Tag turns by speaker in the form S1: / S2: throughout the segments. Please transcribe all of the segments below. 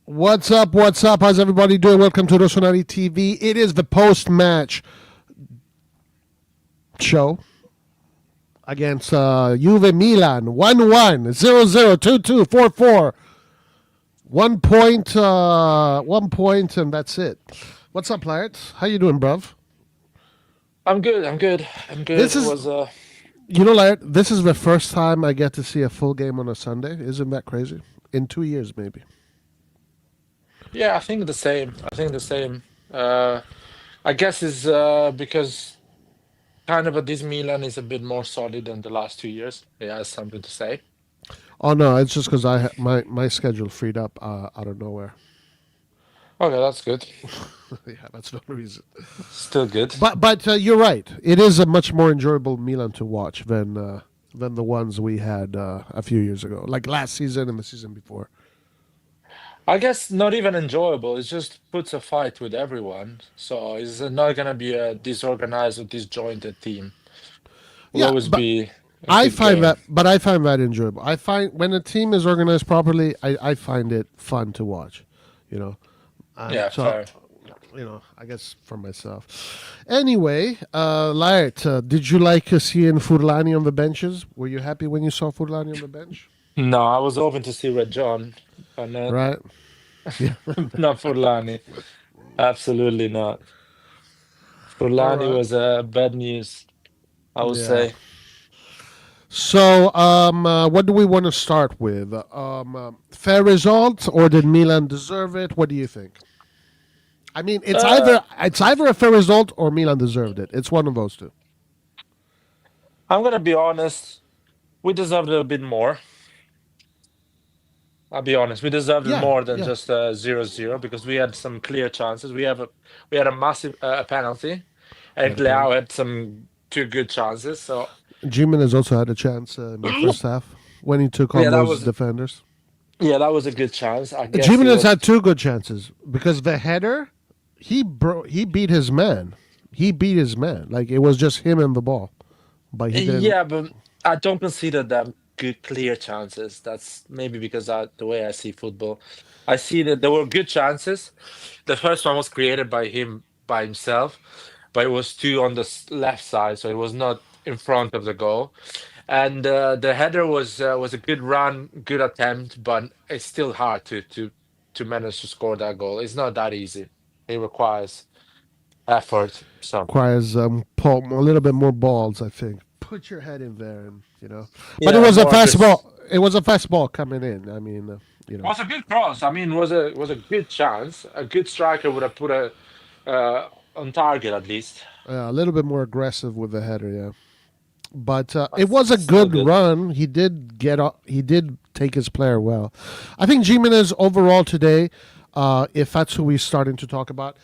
S1: What's up? What's up? How's everybody doing? Welcome to RossonARI TV. It is the post-match show against Juve Milan. 1-1, 0-0, 2-2, 4-4. 1 point, 1 point, and that's it. What's up, Lart? How you doing, bruv?
S2: I'm good. I'm good. I'm good.
S1: This
S2: It
S1: is,
S2: was
S1: Lart, this is the first time I get to see a full game on a Sunday. Isn't that crazy? In 2 years, maybe.
S2: yeah, I think the same. I think the same. I guess it's because kind of this Milan is a bit more solid than the last 2 years. It has something to say.
S1: Oh no, it's just because my schedule freed up out of nowhere.
S2: Okay, that's good.
S1: Yeah, that's the reason.
S2: Still good.
S1: But you're right. It is a much more enjoyable Milan to watch than the ones we had a few years ago, like last season and the season before.
S2: I guess not even enjoyable. It just puts a fight with everyone. So it's not gonna be a disorganized or disjointed team. Will
S1: Yeah,
S2: always
S1: but
S2: be a good game.
S1: I find that enjoyable. I find when a team is organized properly, I find it fun to watch. You know,
S2: Yeah,
S1: so
S2: fair.
S1: I guess for myself. Anyway, Laert, did you like seeing Furlani on the benches? Were you happy when you saw Furlani on the bench?
S2: No, I was hoping to see Red John, but not
S1: Right. Yeah.
S2: not Furlani. Absolutely not.
S1: All
S2: Fulani
S1: right.
S2: was bad news, I would
S1: Yeah.
S2: say.
S1: So, what do we want to start with? Fair result, or did Milan deserve it? What do you think? I mean,
S2: Uh,
S1: it's either a fair result or Milan deserved it. It's one of those two.
S2: I'm gonna be honest. We deserved a bit more. I'll be honest. We deserved it
S1: Yeah,
S2: more than
S1: yeah.
S2: just 0-0 because we had some clear chances. We had a massive penalty,
S1: We
S2: and
S1: had a penalty.
S2: Leao had some two good chances. So
S1: Jimenez also had a chance in the first half when he took on
S2: yeah,
S1: those defenders.
S2: that was a good chance. I guess it
S1: Jimenez
S2: was.
S1: had two good chances because the header, he beat his man. He beat his man. Like it was just him and the ball, but he didn't.
S2: Yeah, but I don't consider them good clear chances. That's maybe because the way I see football. I see that there were good chances. The first one was created by him by himself, but it was two on the left side, so it was not in front of the goal. And the header was a good run, good attempt, but it's still hard to manage to score that goal. It's not that easy. It requires effort. So
S1: Requires a little bit more balls, I think. Put your head in there, and But it
S2: yeah,
S1: was a
S2: more
S1: fast
S2: aggressive.
S1: ball. It was a fast ball coming in. I mean,
S2: Was a good cross. I mean, was a good chance. A good striker would have put a on target at least.
S1: a little bit more aggressive with the header, yeah. But
S2: But
S1: it was a
S2: still
S1: good
S2: good.
S1: run. He did get. He did take his player well. I think Jimenez overall today, if that's who we're starting to talk about,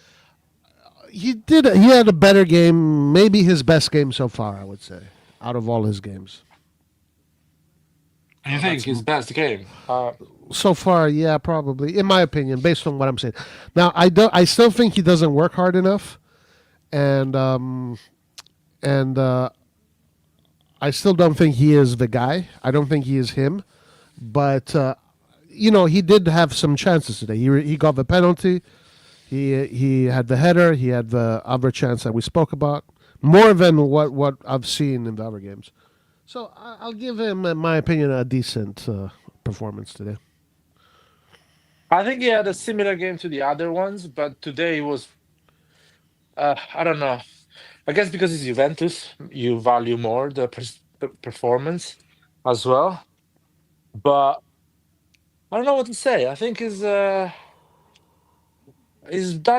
S1: he did. He had a better game. Maybe his best game so far. I would say out of all his games.
S2: You think
S1: That's
S2: his best game?
S1: so far, yeah, probably in my opinion, based on what I'm saying. Now, I don't. I still think he doesn't work hard enough, and and I still don't think he is the guy. I don't think he is him. But he did have some chances today. He got the penalty. He had the header. He had the other chance that we spoke about. More than what I've seen in the other games. So I'll give him, in my opinion, a decent performance today.
S2: I think he had a similar game to the other ones, but today was I don't know. I guess because it's Juventus, you value more the performance as well. But I don't know what to say. I think he's done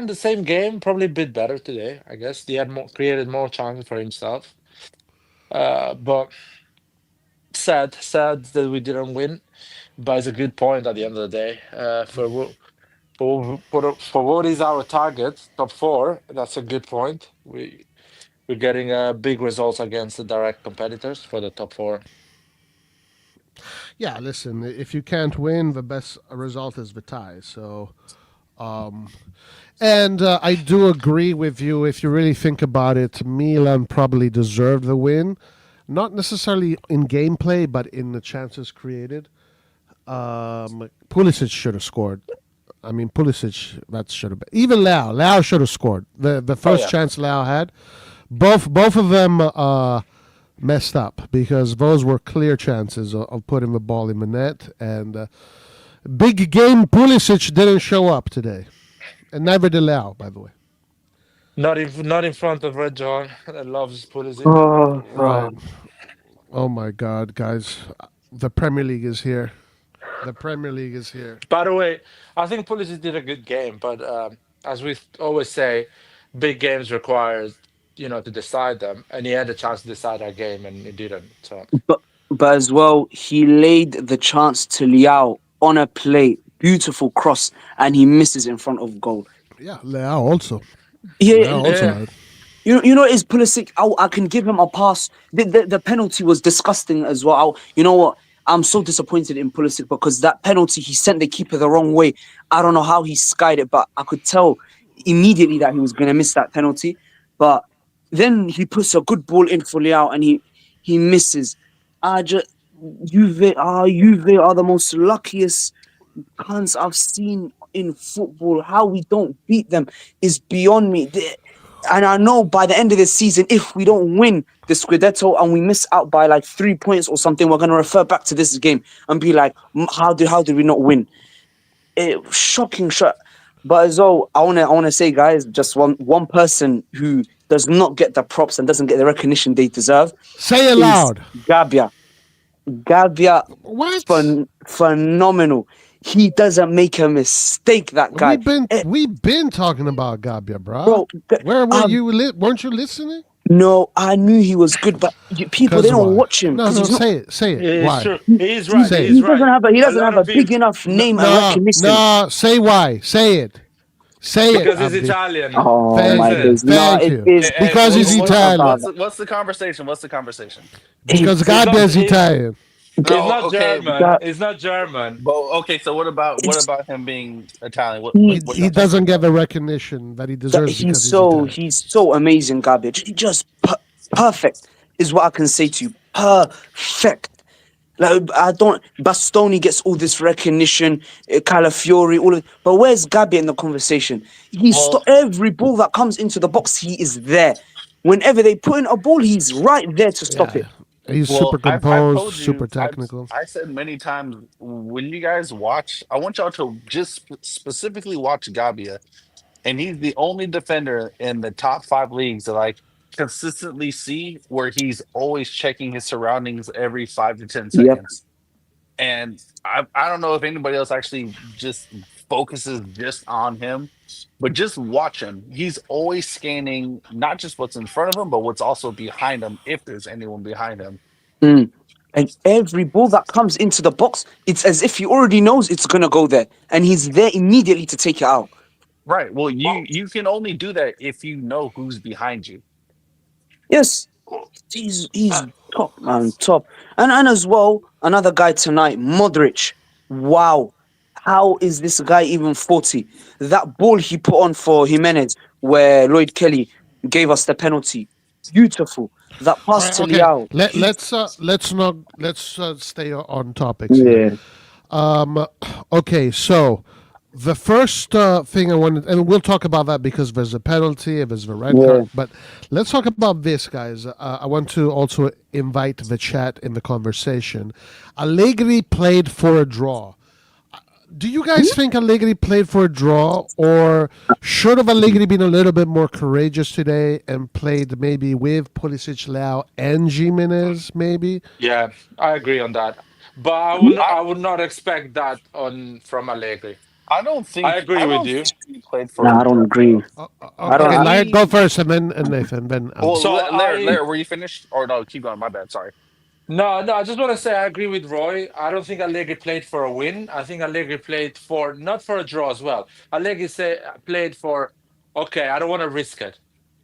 S2: the same game, probably a bit better today. I guess he had more created more chances for himself. But sad that we didn't win. But it's a good point at the end of the day. For what is our target, top four, that's a good point. We're getting big results against the direct competitors for the top four.
S1: Yeah, listen, if you can't win, the best result is the tie. So, and I do agree with you. If you really think about it, Milan probably deserved the win, not necessarily in gameplay, but in the chances created. Pulisic should have scored. I mean, Pulisic, that should have been. Even Lau should have scored. The
S2: Oh
S1: first
S2: yeah.
S1: chance Lau had, both of them messed up because those were clear chances of putting the ball in the net. And big game Pulisic didn't show up today, and neither did Lau, by the way.
S2: Not in front of Red John that loves Pulisic.
S3: Oh,
S1: Right. Oh my God, guys, the Premier League is here. The Premier League is here.
S2: By the way, I think Pulisic did a good game, but as we always say, big games requires to decide them, and he had a chance to decide that game, and he didn't. So
S3: but as well, he laid the chance to Liao on a plate, beautiful cross, and he misses in front of goal.
S1: Yeah, Lau also.
S3: Yeah,
S1: Lau also
S2: yeah,
S1: had.
S3: you know, is Pulisic? I can give him a pass. The penalty was disgusting as well. You know what? I'm so disappointed in Pulisic because that penalty he sent the keeper the wrong way. I don't know how he skied it, but I could tell immediately that he was going to miss that penalty. But then he puts a good ball in for Liao and he misses. I just Juve are the most luckiest cunts I've seen in football. How we don't beat them is beyond me. And I know by the end of this season, if we don't win the Scudetto and we miss out by like 3 points or something, we're gonna refer back to this game and be like, how did we not win? Shocking shot. But as well, I wanna say, guys, just one person who does not get the props and doesn't get the recognition they deserve
S1: Say it
S3: is
S1: loud.
S3: Gabia. Gabia,
S1: What?
S3: phenomenal. He doesn't make a mistake. That guy,
S1: We've been talking about Gabia, bro.
S3: bro.
S1: Where were
S3: Um,
S1: you? Weren't you listening?
S3: no, I knew he was good, but people they
S1: Cause
S3: don't
S1: why?
S3: watch him
S1: No,
S3: because
S1: no.
S3: he's not.
S1: Say it. Say it.
S2: it's
S1: Why?
S2: true.
S3: He,
S2: He's
S3: he,
S2: right.
S1: Say
S2: He's
S1: it.
S3: he doesn't
S2: right.
S3: have he
S2: A
S3: doesn't
S2: lot
S3: have a
S2: of
S3: big
S2: people
S3: enough
S1: No,
S3: name and
S1: no,
S3: recognition.
S1: no. Say why. Say it. Say it,
S2: because he's
S1: Abdi.
S2: Italian.
S3: Oh
S1: Thank
S2: That's
S3: my
S1: you.
S2: it.
S3: days! No,
S1: Thank
S3: it
S1: you.
S3: is.
S1: Because he's
S3: It's not
S1: Italian.
S3: about that.
S4: what's the conversation? What's the conversation?
S1: Because
S3: It's
S2: He's
S1: Gabia
S2: not.
S1: is Italian.
S2: He's
S4: No,
S2: not
S4: okay,
S2: German.
S3: that
S2: He's not German.
S4: but okay. So what
S3: it's
S4: about him being Italian? What
S3: he
S4: what
S1: He
S4: what
S1: he
S4: y'all talking
S1: doesn't get
S4: about?
S1: the recognition that he
S3: that
S1: deserves
S3: he's
S1: because he's
S3: so
S1: Italian.
S3: he's so amazing. Garbage. He just perfect is what I can say to you. Perfect. Like I don't. Bastoni gets all this recognition, Calafiori, all of. But where's Gabi in the conversation? He
S4: Well,
S3: stop every ball that comes into the box. He is there. Whenever they put in a ball, he's right there to stop
S1: Yeah.
S3: it.
S1: He's super
S4: well, I've
S1: composed,
S4: told
S1: super
S4: you,
S1: technical.
S4: I said many times when you guys watch, I want y'all to just specifically watch Gabia, and he's the only defender in the top 5 leagues that I consistently see where he's always checking his surroundings every 5 to 10
S3: Yep.
S4: seconds. And I don't know if anybody else actually just focuses just on him, but just watch him. He's always scanning not just what's in front of him, but what's also behind him if there's anyone behind him.
S3: Mm. And every ball that comes into the box, it's as if he already knows it's gonna go there, and he's there immediately to take it out.
S4: Right. Well, you can only do that if you know who's behind you.
S3: Yes, he's top man, top. And as well, another guy tonight, Modric. Wow, how is this guy even 40? That ball he put on for Jimenez, where Lloyd Kelly gave us the penalty, beautiful. That
S1: All
S3: pass
S1: right,
S3: to
S1: okay.
S3: Liao,
S1: Let's stay on topics here.
S3: yeah,
S1: Um, okay, so the first thing I wanted, and we'll talk about that because there's a penalty, if there's a red
S3: yeah.
S1: card. But let's talk about this, guys. I want to also invite the chat in the conversation. Allegri played for a draw. Do you guys think Allegri played for a draw, or should have Allegri been a little bit more courageous today and played maybe with Pulisic, Lau, and Jimenez, maybe?
S2: Yeah, I agree on that. But I would
S3: Hmm?
S2: not,
S4: I
S2: I would not expect that on from Allegri. I
S4: I
S2: agree with
S4: don't
S2: you.
S4: think he played for a
S3: Nah, I don't
S4: draw.
S3: agree. I don't.
S1: Okay,
S3: I,
S1: Larry, go
S4: He
S1: first, and Nathan, then
S4: well,
S1: Abdi.
S2: So I
S4: Lair, were you finished? Or no, keep going. My bad. Sorry.
S2: No, I just want to say I agree with Roy. I don't think Allegri played for a win. I think Allegri played for not for a draw as well. Allegri played for okay. I don't want to risk it.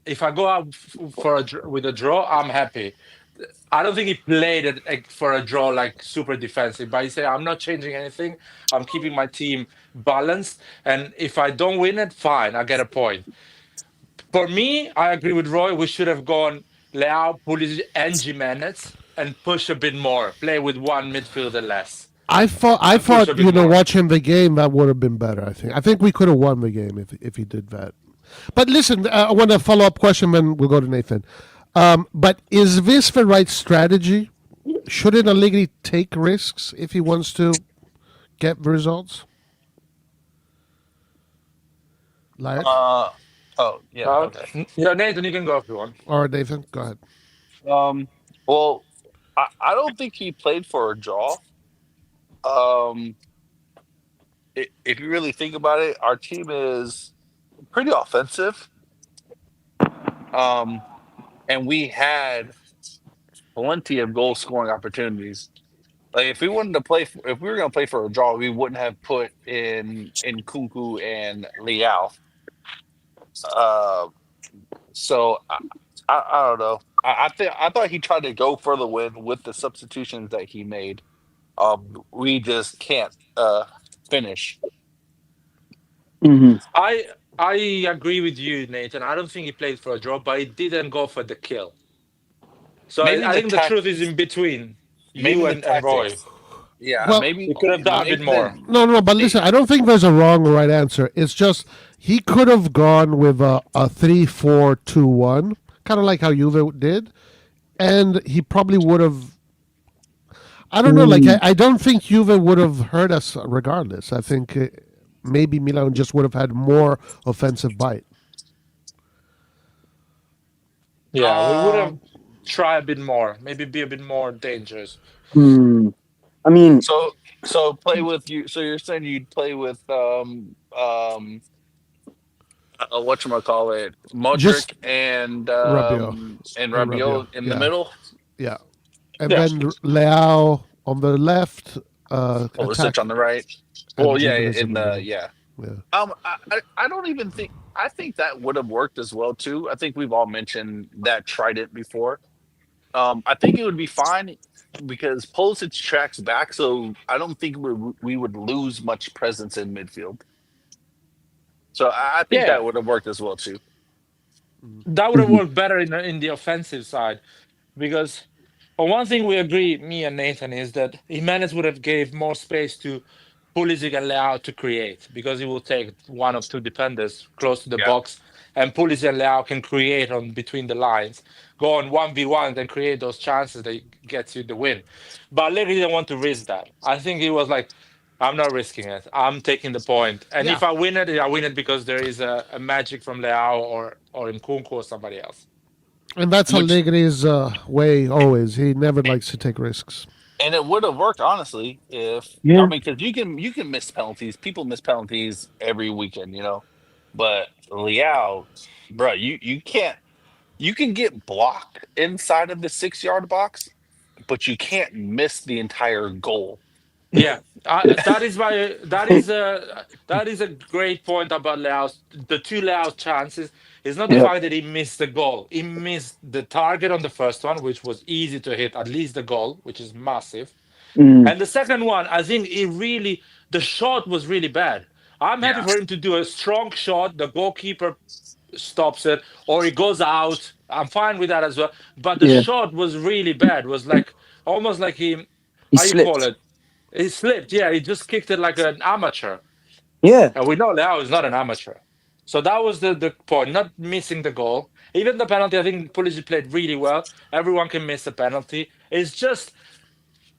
S2: If I go out for with a draw, I'm happy. I don't think he played it like, for a draw like super defensive, but he said, I'm not changing anything. I'm keeping my team balanced. And if I don't win it, fine, I get a point. For me, I agree with Roy. We should have gone Leao, Pulisic, and Jimenez and push a bit more, play with one midfielder less.
S1: I
S2: and push a
S1: thought,
S2: bit more.
S1: watching the game that would have been better. I think we could have won the game if he did that. But listen, I want a follow up question, then we'll go to Nathan. But is this the right strategy? Shouldn't Allegri take risks if he wants to get the results? Laird
S4: Uh oh yeah, okay.
S2: Yeah, Nathan, you can go if you want.
S1: or Nathan? Go ahead.
S4: Um well, I don't think he played for a draw. Um if you really think about it, our team is pretty offensive. Um and we had plenty of goal scoring opportunities. Like if we wanted to play, if we were going to play for a draw, we wouldn't have put in Kunku and Liao. Uh, so I don't know. I thought he tried to go for the win with the substitutions that he made. We just can't finish.
S3: Hmm.
S2: I I agree with you, Nathan. I don't think he played for a draw, but he didn't go for the kill. So
S4: Maybe
S2: I
S4: the
S2: think the truth is
S4: tactics.
S2: in between
S4: Maybe
S2: you
S4: the
S2: and Roy.
S4: tactics. Yeah,
S1: Well,
S4: maybe
S2: You could have done a bit
S4: maybe
S2: more.
S1: no, no, but listen, I don't think there's a wrong or right answer. It's just he could have gone with a 3-4-2-1, kind of like how Juve did, and he probably would have. I don't know. Like
S3: Mm.
S1: I don't think Juve would have hurt us regardless. I think maybe Milan just would have had more offensive bite.
S2: Yeah, we would have
S4: um.
S2: tried a bit more, maybe be a bit more dangerous.
S3: Mm. I mean,
S4: So play with you. So you're saying you'd play with call it
S1: Just
S4: Modric
S1: Rabiot
S4: and
S1: and Rabiot,
S4: Rabiot in the
S1: yeah,
S4: middle,
S1: yeah, and
S2: Yeah.
S1: then Leao on the left, attack,
S4: Pulisic on the right.
S1: and
S4: Well, yeah,
S1: Jimenez in
S4: in
S1: the
S4: the
S1: middle.
S4: yeah.
S1: Yeah,
S4: I don't even think I think that would have worked as well too. I think we've all mentioned that trident before. I think it would be fine because Pulisic tracks back, so I don't think we would lose much presence in midfield. So I think
S2: Yeah,
S4: that would have worked as well too.
S2: that would have
S3: mhm.
S2: worked better in the offensive side because well, one thing we agree, me and Nathan, is that Jimenez would have gave more space to Pulisic and Leao to create because he will take one of two defenders close to the
S4: Yeah.
S2: box, and Pulisic and Leao can create on between the lines, go on 1v1 and create those chances that gets you the win. But Allegri didn't want to risk that. I think he was like, I'm not risking it. I'm taking the point. And
S4: Yeah.
S2: if I win it because there is a magic from Leao or Nkunku or somebody else.
S1: and that's
S4: Which
S1: Allegri's way. Always, he never likes to take risks.
S4: and it would have worked honestly if I
S3: Yeah.
S4: mean because you can miss penalties. People miss penalties every weekend, you know. But Liao, bro, you can't you can get blocked inside of the 6 yard box, but you can't miss the entire goal.
S2: Yeah, that is a great point about Leao's the two Leao chances. It's not the
S3: Yeah.
S2: fact that he missed the goal. He missed the target on the first one, which was easy to hit, at least the goal, which is massive.
S3: Mm.
S2: And the second one, I think it really the shot was really bad. I'm happy
S4: Yeah.
S2: for him to do a strong shot. The goalkeeper stops it, or he goes out. I'm fine with that as well. But the
S3: Yeah.
S2: shot was really bad. Was like almost like he,
S3: He
S2: how you call
S3: slipped.
S2: it? He slipped. Yeah, he just kicked it like an amateur.
S3: Yeah.
S2: And we know Leao is not an amateur. So that was the point, not missing the goal. Even the penalty, I think Pulisic played really well. Everyone can miss a penalty. It's just,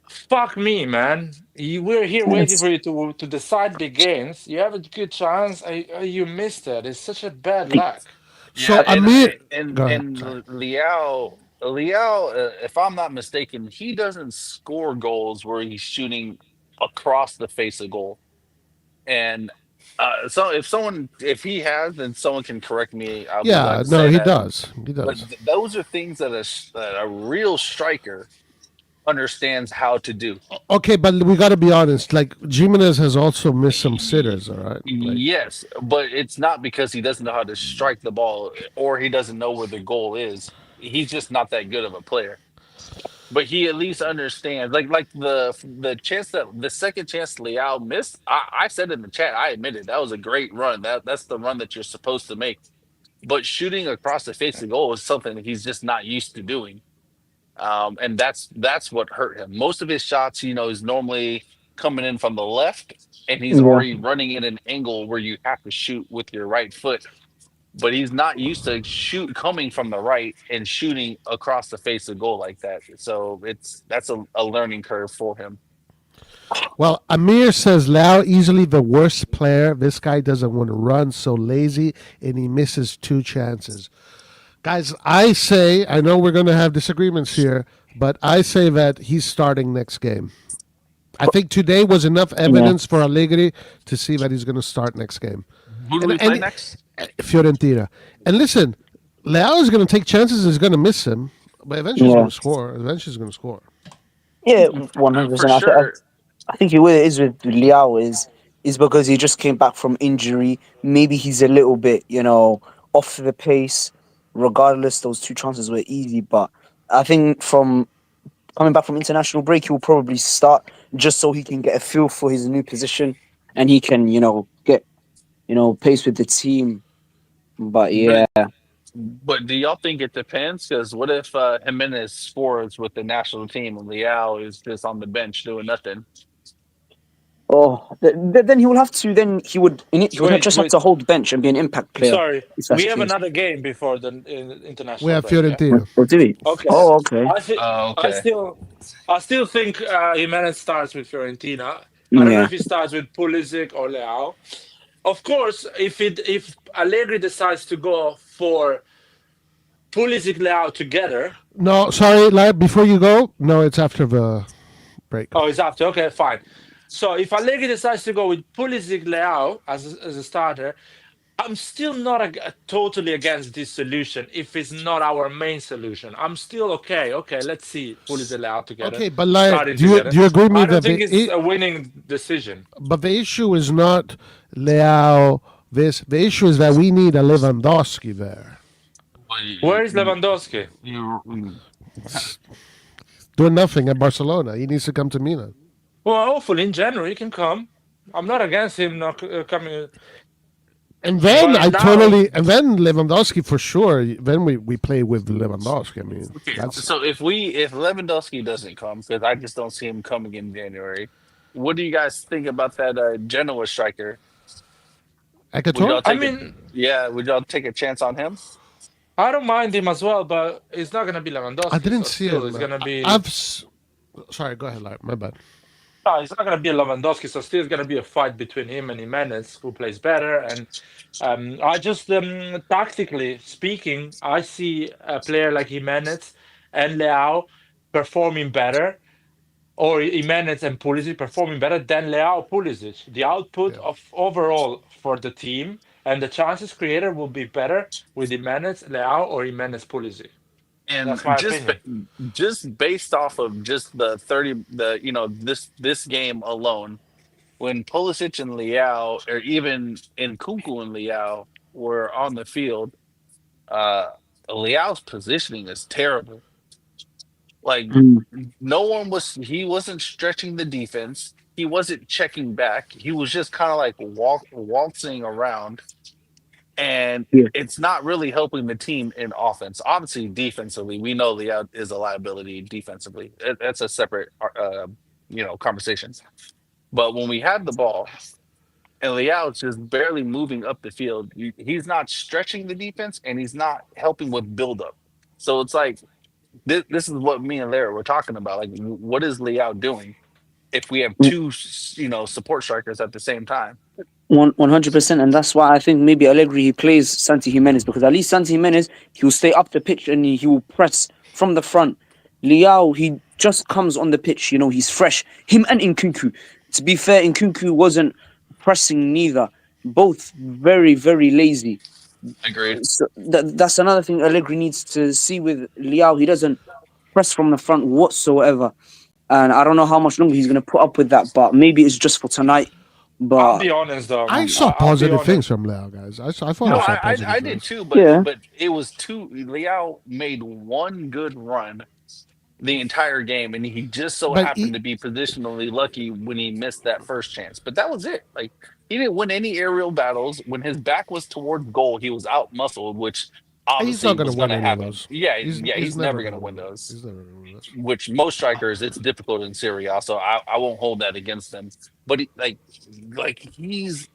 S2: fuck me, man. We're here waiting
S3: Yes.
S2: for you to decide big games. You have a good chance. You missed it. It's such a bad
S3: Like,
S2: luck.
S4: Yeah,
S1: So
S4: and
S1: Amir,
S4: and
S1: go ahead.
S4: and
S1: Sorry.
S4: Liao, if I'm not mistaken, he doesn't score goals where he's shooting across the face of goal. And so if he has, then someone can correct me. I'll be glad
S1: Yeah,
S4: to
S1: no,
S4: say
S1: he
S4: that.
S1: does. He
S4: But
S1: does.
S4: those are things that that a real striker understands how to do.
S1: Okay, but we got to be honest. Like Jimenez has also missed some sitters. All right, like
S4: Yes, but it's not because he doesn't know how to strike the ball or he doesn't know where the goal is. He's just not that good of a player. But he at least understands. Like the chance that the second chance Leao missed, I said in the chat, I admitted that was a great run. That's the run that you're supposed to make. But shooting across the face of the goal is something that he's just not used to doing. And that's what hurt him. Most of his shots, is normally coming in from the left, and he's
S3: Yeah.
S4: already running in an angle where you have to shoot with your right foot. But he's not used to shoot coming from the right and shooting across the face of goal like that. So that's a learning curve for him.
S1: Well, Amir says Lau easily the worst player. This guy doesn't want to run, so lazy, and he misses two chances. Guys, I say, I know we're going to have disagreements here, but I say that he's starting next game. I think today was enough
S3: Yeah.
S1: evidence for Allegri to see that he's going to start next game.
S4: Who do we play next?
S1: Fiorentina. And listen, Leao is going to take chances. He's going to miss him, but eventually he's
S3: Yeah.
S1: going to score. Eventually he's going to score.
S3: Yeah,
S4: For
S3: 100%.
S4: sure.
S3: I think what it is with Liao is because he just came back from injury. Maybe he's a little bit, off the pace. Regardless, those two chances were easy, but I think from coming back from international break, he will probably start just so he can get a feel for his new position and he can, get pace with the team. But
S4: But
S3: yeah,
S4: but do y'all think it depends? Because what if Jimenez scores with the national team and Leao is just on the bench doing nothing?
S3: then he will have to. Then he would
S2: Wait,
S3: just have
S2: wait.
S3: to hold bench and be an impact player.
S2: Sorry,
S3: If that's
S2: we
S3: the
S2: have
S3: case.
S2: another game before the
S1: We
S2: international
S1: have
S2: break. Yeah.
S1: Fiorentina.
S3: Or do we?
S2: Okay.
S3: Oh, okay.
S2: I thi-
S4: Oh,
S2: I
S4: okay.
S2: still, I still think Jimenez starts with Fiorentina. I don't know
S3: Yeah.
S2: if he starts with Pulisic or Leao. Of course, if Allegri decides to go for Pulisic Leao together,
S1: No, sorry, before you go, no, it's after the break.
S2: oh, it's after. Okay, fine. So if Allegri decides to go with Pulisic Leao as a starter, I'm still not totally against this solution if it's not our main solution. I'm still okay. Okay, let's see Pulisic Leao together,
S1: Okay, but
S2: starting
S1: do you
S2: together.
S1: do you agree with me
S2: I don't
S1: that
S2: think it's a winning decision.
S1: but the issue is not Leao? The issue is that we need a Lewandowski there
S4: Well,
S2: Where is Lewandowski?
S1: doing nothing at Barcelona. He needs to come to Milan.
S2: Well, hopefully in January he can come. I'm not against him not coming,
S1: And then
S2: but now,
S1: and then Lewandowski for sure. Then we play with Lewandowski. I mean,
S4: okay,
S1: that's
S4: so if Lewandowski doesn't come, because I just don't see him coming in January, what do you guys think about that Genoa striker? Would
S1: Ekator.
S4: y'all
S2: I
S4: take a
S2: mean,
S4: yeah? Would y'all take a chance on him?
S2: I don't mind him as well, but it's not gonna be
S1: I
S2: Lewandowski.
S1: didn't
S2: So
S1: see
S2: still,
S1: him.
S2: it's gonna be.
S1: I've sorry. Go ahead, Larry. My bad.
S2: No, it's not going to be Lewandowski, so still it's going to be a fight between him and Jimenez, who plays better. And I just, tactically speaking, I see a player like Jimenez and Leao performing better, or Jimenez and Pulisic performing better than Leao Pulisic. The output
S1: Yeah.
S2: of overall for the team and the chances created will be better with Jimenez, Leao, or Jimenez Pulisic.
S4: And
S2: That's my opinion.
S4: just based off of just the 30 the this game alone, when Pulisic and Leao, or even Nkunku and Leao were on the field, uh Leao's positioning is terrible. Like
S3: Mm,
S4: no one was he wasn't stretching the defense. He wasn't checking back. He was just kind of like waltzing around, and
S3: yeah.
S4: it's not really helping the team in offense. Obviously, defensively, we know Leao is a liability defensively. That's a separate, conversation. But when we have the ball and Leao is just barely moving up the field, he's not stretching the defense and he's not helping with buildup. So it's like this is what me and Lara were talking about. Like, what is Leao doing if we have two, support strikers at the same time?
S3: 100%, and that's why I think maybe Allegri he plays Santi Jimenez because at least Santi Jimenez he will stay up the pitch and he will press from the front. Liao he just comes on the pitch, he's fresh. Him and Nkunku. To be fair, Nkunku wasn't pressing neither. Both very very lazy.
S4: Agreed.
S3: So that's another thing Allegri needs to see with Liao. He doesn't press from the front whatsoever, and I don't know how much longer he's going to put up with that. But maybe it's just for tonight.
S2: I'll
S3: But
S2: be honest, though.
S1: I saw
S2: I'll be
S1: positive things
S2: honest.
S1: from Leao, guys. I thought
S4: No,
S1: I saw
S4: I
S1: positive
S4: I did
S1: things.
S4: too, but
S3: yeah.
S4: it was two. Liao made one good run the entire game, and he just so
S1: But
S4: happened to be positionally lucky when he missed that first chance. But that was it. Like he didn't win any aerial battles. When his back was towards goal, he was out muscled, which
S1: He's not
S4: obviously
S1: going to
S4: was
S1: win
S4: going to
S1: any of
S4: happen.
S1: those.
S4: Yeah,
S1: He's
S4: yeah,
S1: he's
S4: he's
S1: never
S4: never
S1: going
S4: going
S1: to
S4: to win
S1: win them.
S4: those.
S1: He's never going to win those.
S4: Which most strikers, it's difficult in Serie A, so I won't hold that against them. But like he's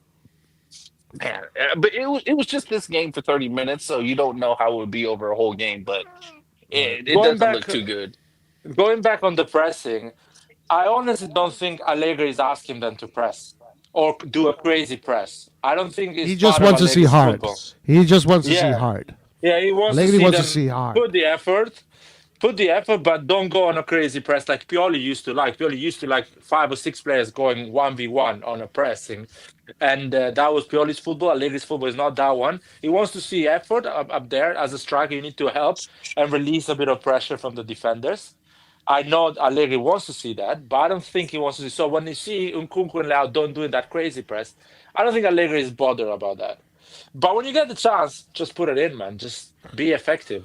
S4: man, but it was just this game for 30 minutes, so you don't know how it would be over a whole game. But
S1: Right.
S4: it
S2: Going
S4: doesn't
S2: back,
S4: look too good.
S2: going back on the pressing, I honestly don't think Allegri is asking them to press or do a crazy press. I don't think it's
S1: He just
S2: part of
S1: wants to see
S2: Allegri's
S1: hard.
S2: football.
S1: He just wants to see
S2: Yeah,
S1: hard.
S2: yeah, he wants to
S1: Allegri
S2: see
S1: wants to
S2: them
S1: see hard.
S2: put the effort, but don't go on a crazy press like Pioli used to like. Pioli used to like 5 or 6 players going 1v1 on a pressing. And that was Pioli's football. Allegri's football is not that one. He wants to see effort up there. As a striker, you need to help and release a bit of pressure from the defenders. I know Allegri wants to see that, but I don't think he wants to see. So when you see Nkunku and Leao don't doing that crazy press, I don't think Allegri is bothered about that. But when you get the chance, just put it in, man. Just be effective,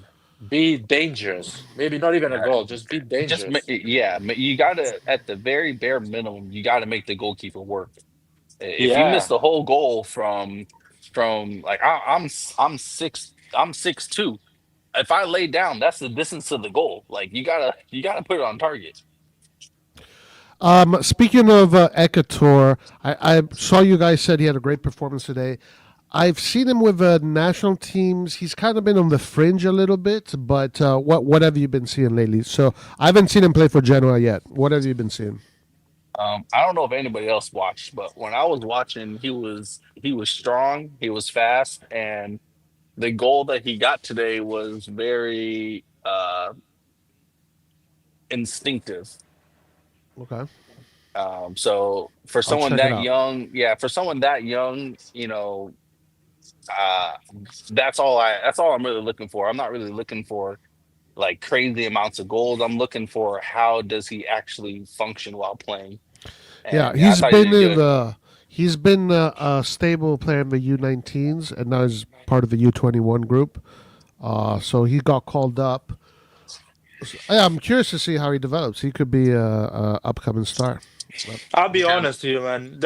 S2: be dangerous. Maybe not even a
S4: Uh,
S2: goal, just be dangerous.
S4: yeah, you gotta at the very bare minimum, you gotta make the goalkeeper work. If you miss
S2: Yeah.
S4: the whole goal from like I'm 6'2". If I lay down, that's the distance to the goal. Like you gotta put it on target.
S1: Speaking of Ekator, I saw you guys said he had a great performance today. I've seen him with national teams. He's kind of been on the fringe a little bit, but what have you been seeing lately? So I haven't seen him play for Genoa yet. What have you been seeing?
S4: I don't know if anybody else watched, but when I was watching, he was strong, he was fast, and the goal that he got today was very instinctive.
S1: Okay,
S4: So for
S1: I'll
S4: someone
S1: check it
S4: that
S1: out.
S4: young, yeah, for someone that young, uh, that's all I'm really looking for. I'm not really looking for like crazy amounts of goals. I'm looking for how does he actually function while playing.
S1: Yeah,
S4: And yeah, I thought he did good.
S1: he's been a stable player in the U19s, and now he's part of the U21 group. So he got called up. Yeah, I'm curious to see how he develops. He could be a upcoming star. But,
S2: I'll be
S4: Yeah.
S2: honest to you, man.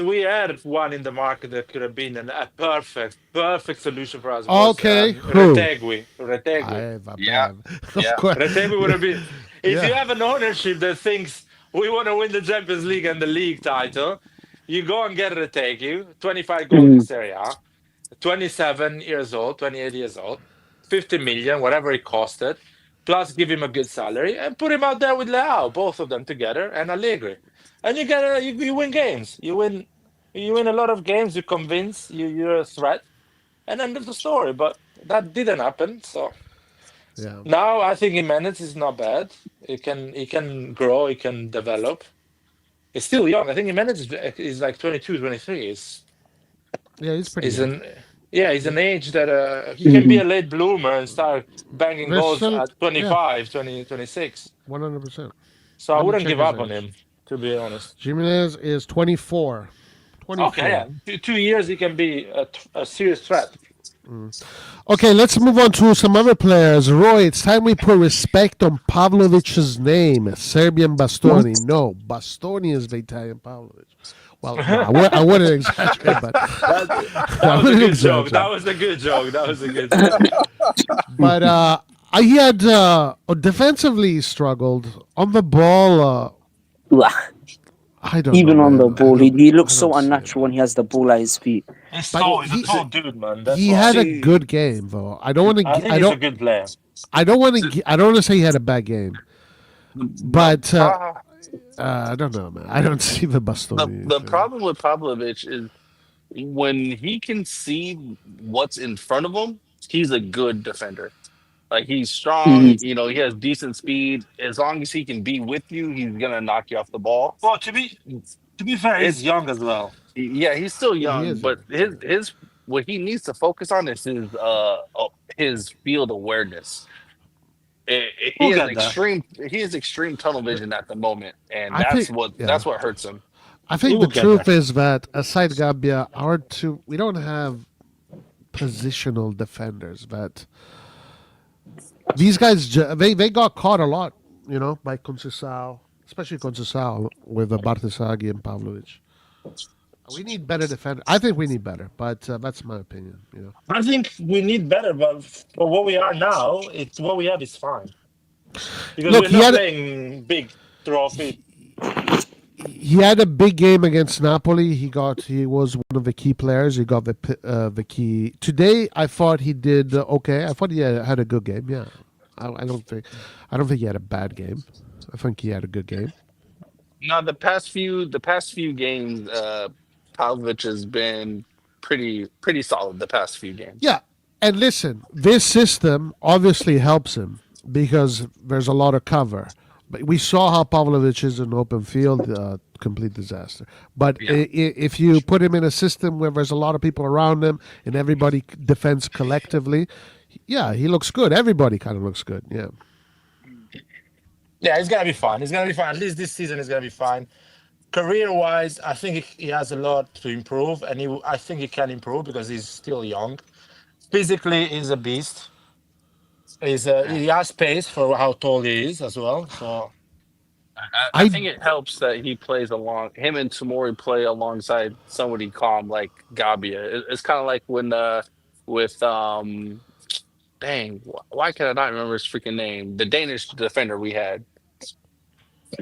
S2: We had one in the market that could have been a perfect solution for us was
S1: okay, who?
S2: Retegui. Retegui.
S1: I
S4: Yeah.
S1: Babev. Of
S4: Yeah.
S1: course.
S2: Retegui would have been. If you
S1: Yeah.
S2: have an ownership that thinks we want to win the Champions League and the league title, you go and get Retegui. 25 goals in
S3: Mhm.
S2: Serie A. 27 years old, 28 years old, 50 million, whatever it costed, plus give him a good salary and put him out there with Leao, both of them together, and Allegri. And you win games. You win a lot of games, you convince you're a threat, and end of the story. But that didn't happen. So
S1: Yeah.
S2: now I think Jimenez is not bad. He can grow, he can develop. He's still young. I think Jimenez is like 22, 23.
S1: Yeah, he's pretty
S2: He's
S1: young.
S2: an yeah, he's
S1: Yeah.
S2: an age that he can be
S3: Mhm.
S2: a late bloomer and start banging
S1: There's
S2: goals
S1: still,
S2: at
S1: yeah,
S2: 25, 20, 26.
S1: 100%.
S2: So I
S1: Let me
S2: wouldn't
S1: check
S2: give
S1: his
S2: up on
S1: age.
S2: him, to be honest.
S1: Jimenez is 24.
S2: Okay,
S1: 24.
S2: yeah, 2 years he can be a serious threat.
S1: Okay, let's move on to some other players. Roy, it's time we put respect on Pavlovic's name. Serbian Bastoni. No, Bastoni is the Italian Pavlovic. Well, no, I wouldn't exaggerate, but
S2: That
S1: I
S2: was a
S1: wouldn't
S2: good joke. That
S1: exaggerate.
S2: was a good joke. That was a good joke.
S1: But he had defensively he struggled on the ball.
S3: Blah.
S1: I don't know,
S3: Even on the
S1: man.
S3: ball, he
S1: I
S3: looks
S1: don't
S3: so
S1: see it.
S3: unnatural when he has the ball at his feet.
S2: He's
S1: But
S2: tall. He's a tall dude, man. That's
S1: he
S2: why.
S1: had a
S4: See,
S1: good game though. I don't want
S2: I
S1: to.
S2: think he's a good player.
S1: I don't want
S4: see,
S1: to. I don't want to say he had a bad game,
S4: the
S1: but
S4: pro-
S1: I don't know, man. I don't see the
S4: the
S1: Bastoni
S4: the
S1: thing.
S4: problem with Pavlovich is when he can see what's in front of him, he's a good defender. Like he's strong,
S3: Mhm.
S4: he has decent speed. As long as he can be with you, he's gonna knock you off the ball.
S2: Well, to be fair, he's
S4: It's
S2: young as well.
S4: Yeah, he's still
S1: He
S4: young,
S1: is
S4: but
S1: young.
S4: his what he needs to focus on is his field awareness.
S2: We'll get there.
S4: He has extreme tunnel vision at the moment, and
S1: I
S4: that's
S1: think.
S4: what
S1: Yeah.
S4: that's what hurts him.
S1: I
S2: He
S1: think the
S2: will get
S1: truth
S2: there.
S1: is that aside Gambia, we don't have positional defenders. That these guys they got caught a lot, by Conceição, especially Conceição with Bartesaghi and Pavlovic. We need better defender. I think we need better, but that's my opinion.
S2: I think we need better, but for what we are now, it's what we have is fine because
S1: Look,
S2: we're not playing big trophy.
S1: he had a big game against Napoli. He was one of the key players. He got the key today. I thought he did okay. I thought he had a good game. Yeah, I don't think he had a bad game. I think he had a good game.
S4: No, the past few games, Pavlovich has been pretty solid the past few games.
S1: Yeah, and listen, this system obviously helps him because there's a lot of cover. But we saw how Pavlovich is in open field, complete disaster. But
S4: Yeah.
S1: if you put him in a system where there's a lot of people around him and everybody defends collectively, yeah, he looks good. Everybody kind of looks good. Yeah.
S2: Yeah, it's gonna be fine. It's gonna be fine. At least this season is gonna be fine. Career-wise, I think he has a lot to improve, and I think he can improve because he's still young. Physically, he's a beast. He has pace for how tall he is as well. So
S4: I
S1: I
S4: think it helps that he plays along him and Tamori play alongside somebody calm like Gabia. It's kind of like when with dang, why can I not remember his freaking name? The Danish defender we had.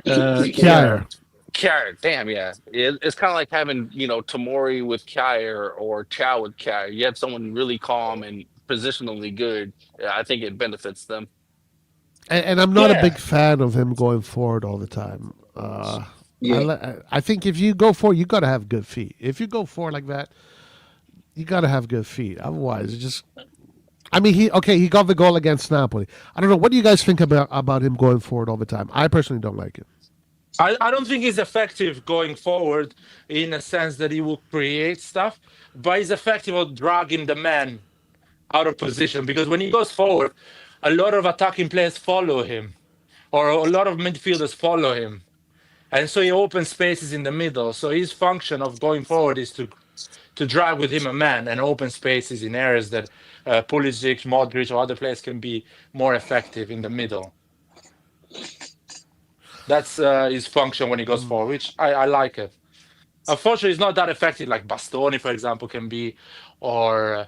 S1: Kjaer.
S4: Kjaer, damn, yeah. It's kind of like having, Tamori with Kjaer or Chow with Kjaer. You have someone really calm and positionally good. Yeah, I think it benefits them.
S1: And I'm not a
S2: yeah,
S1: big fan of him going forward all the time.
S3: Yeah.
S1: I think if you go forward, you got to have good feet. If you go forward like that, you got to have good feet. Otherwise, it just. I mean, he got the goal against Napoli. I don't know. What do you guys think about him going forward all the time? I personally don't like it.
S2: I don't think he's effective going forward in a sense that he will create stuff, but he's effective at dragging the man out of position because when he goes forward, a lot of attacking players follow him, or a lot of midfielders follow him. And so he opens spaces in the middle. So his function of going forward is to drag with him a man and open spaces in areas that Pulisic, Modric, or other players can be more effective in the middle. That's his function when he goes forward, which I like it. Unfortunately, it's not that effective like Bastoni, for example, can be, or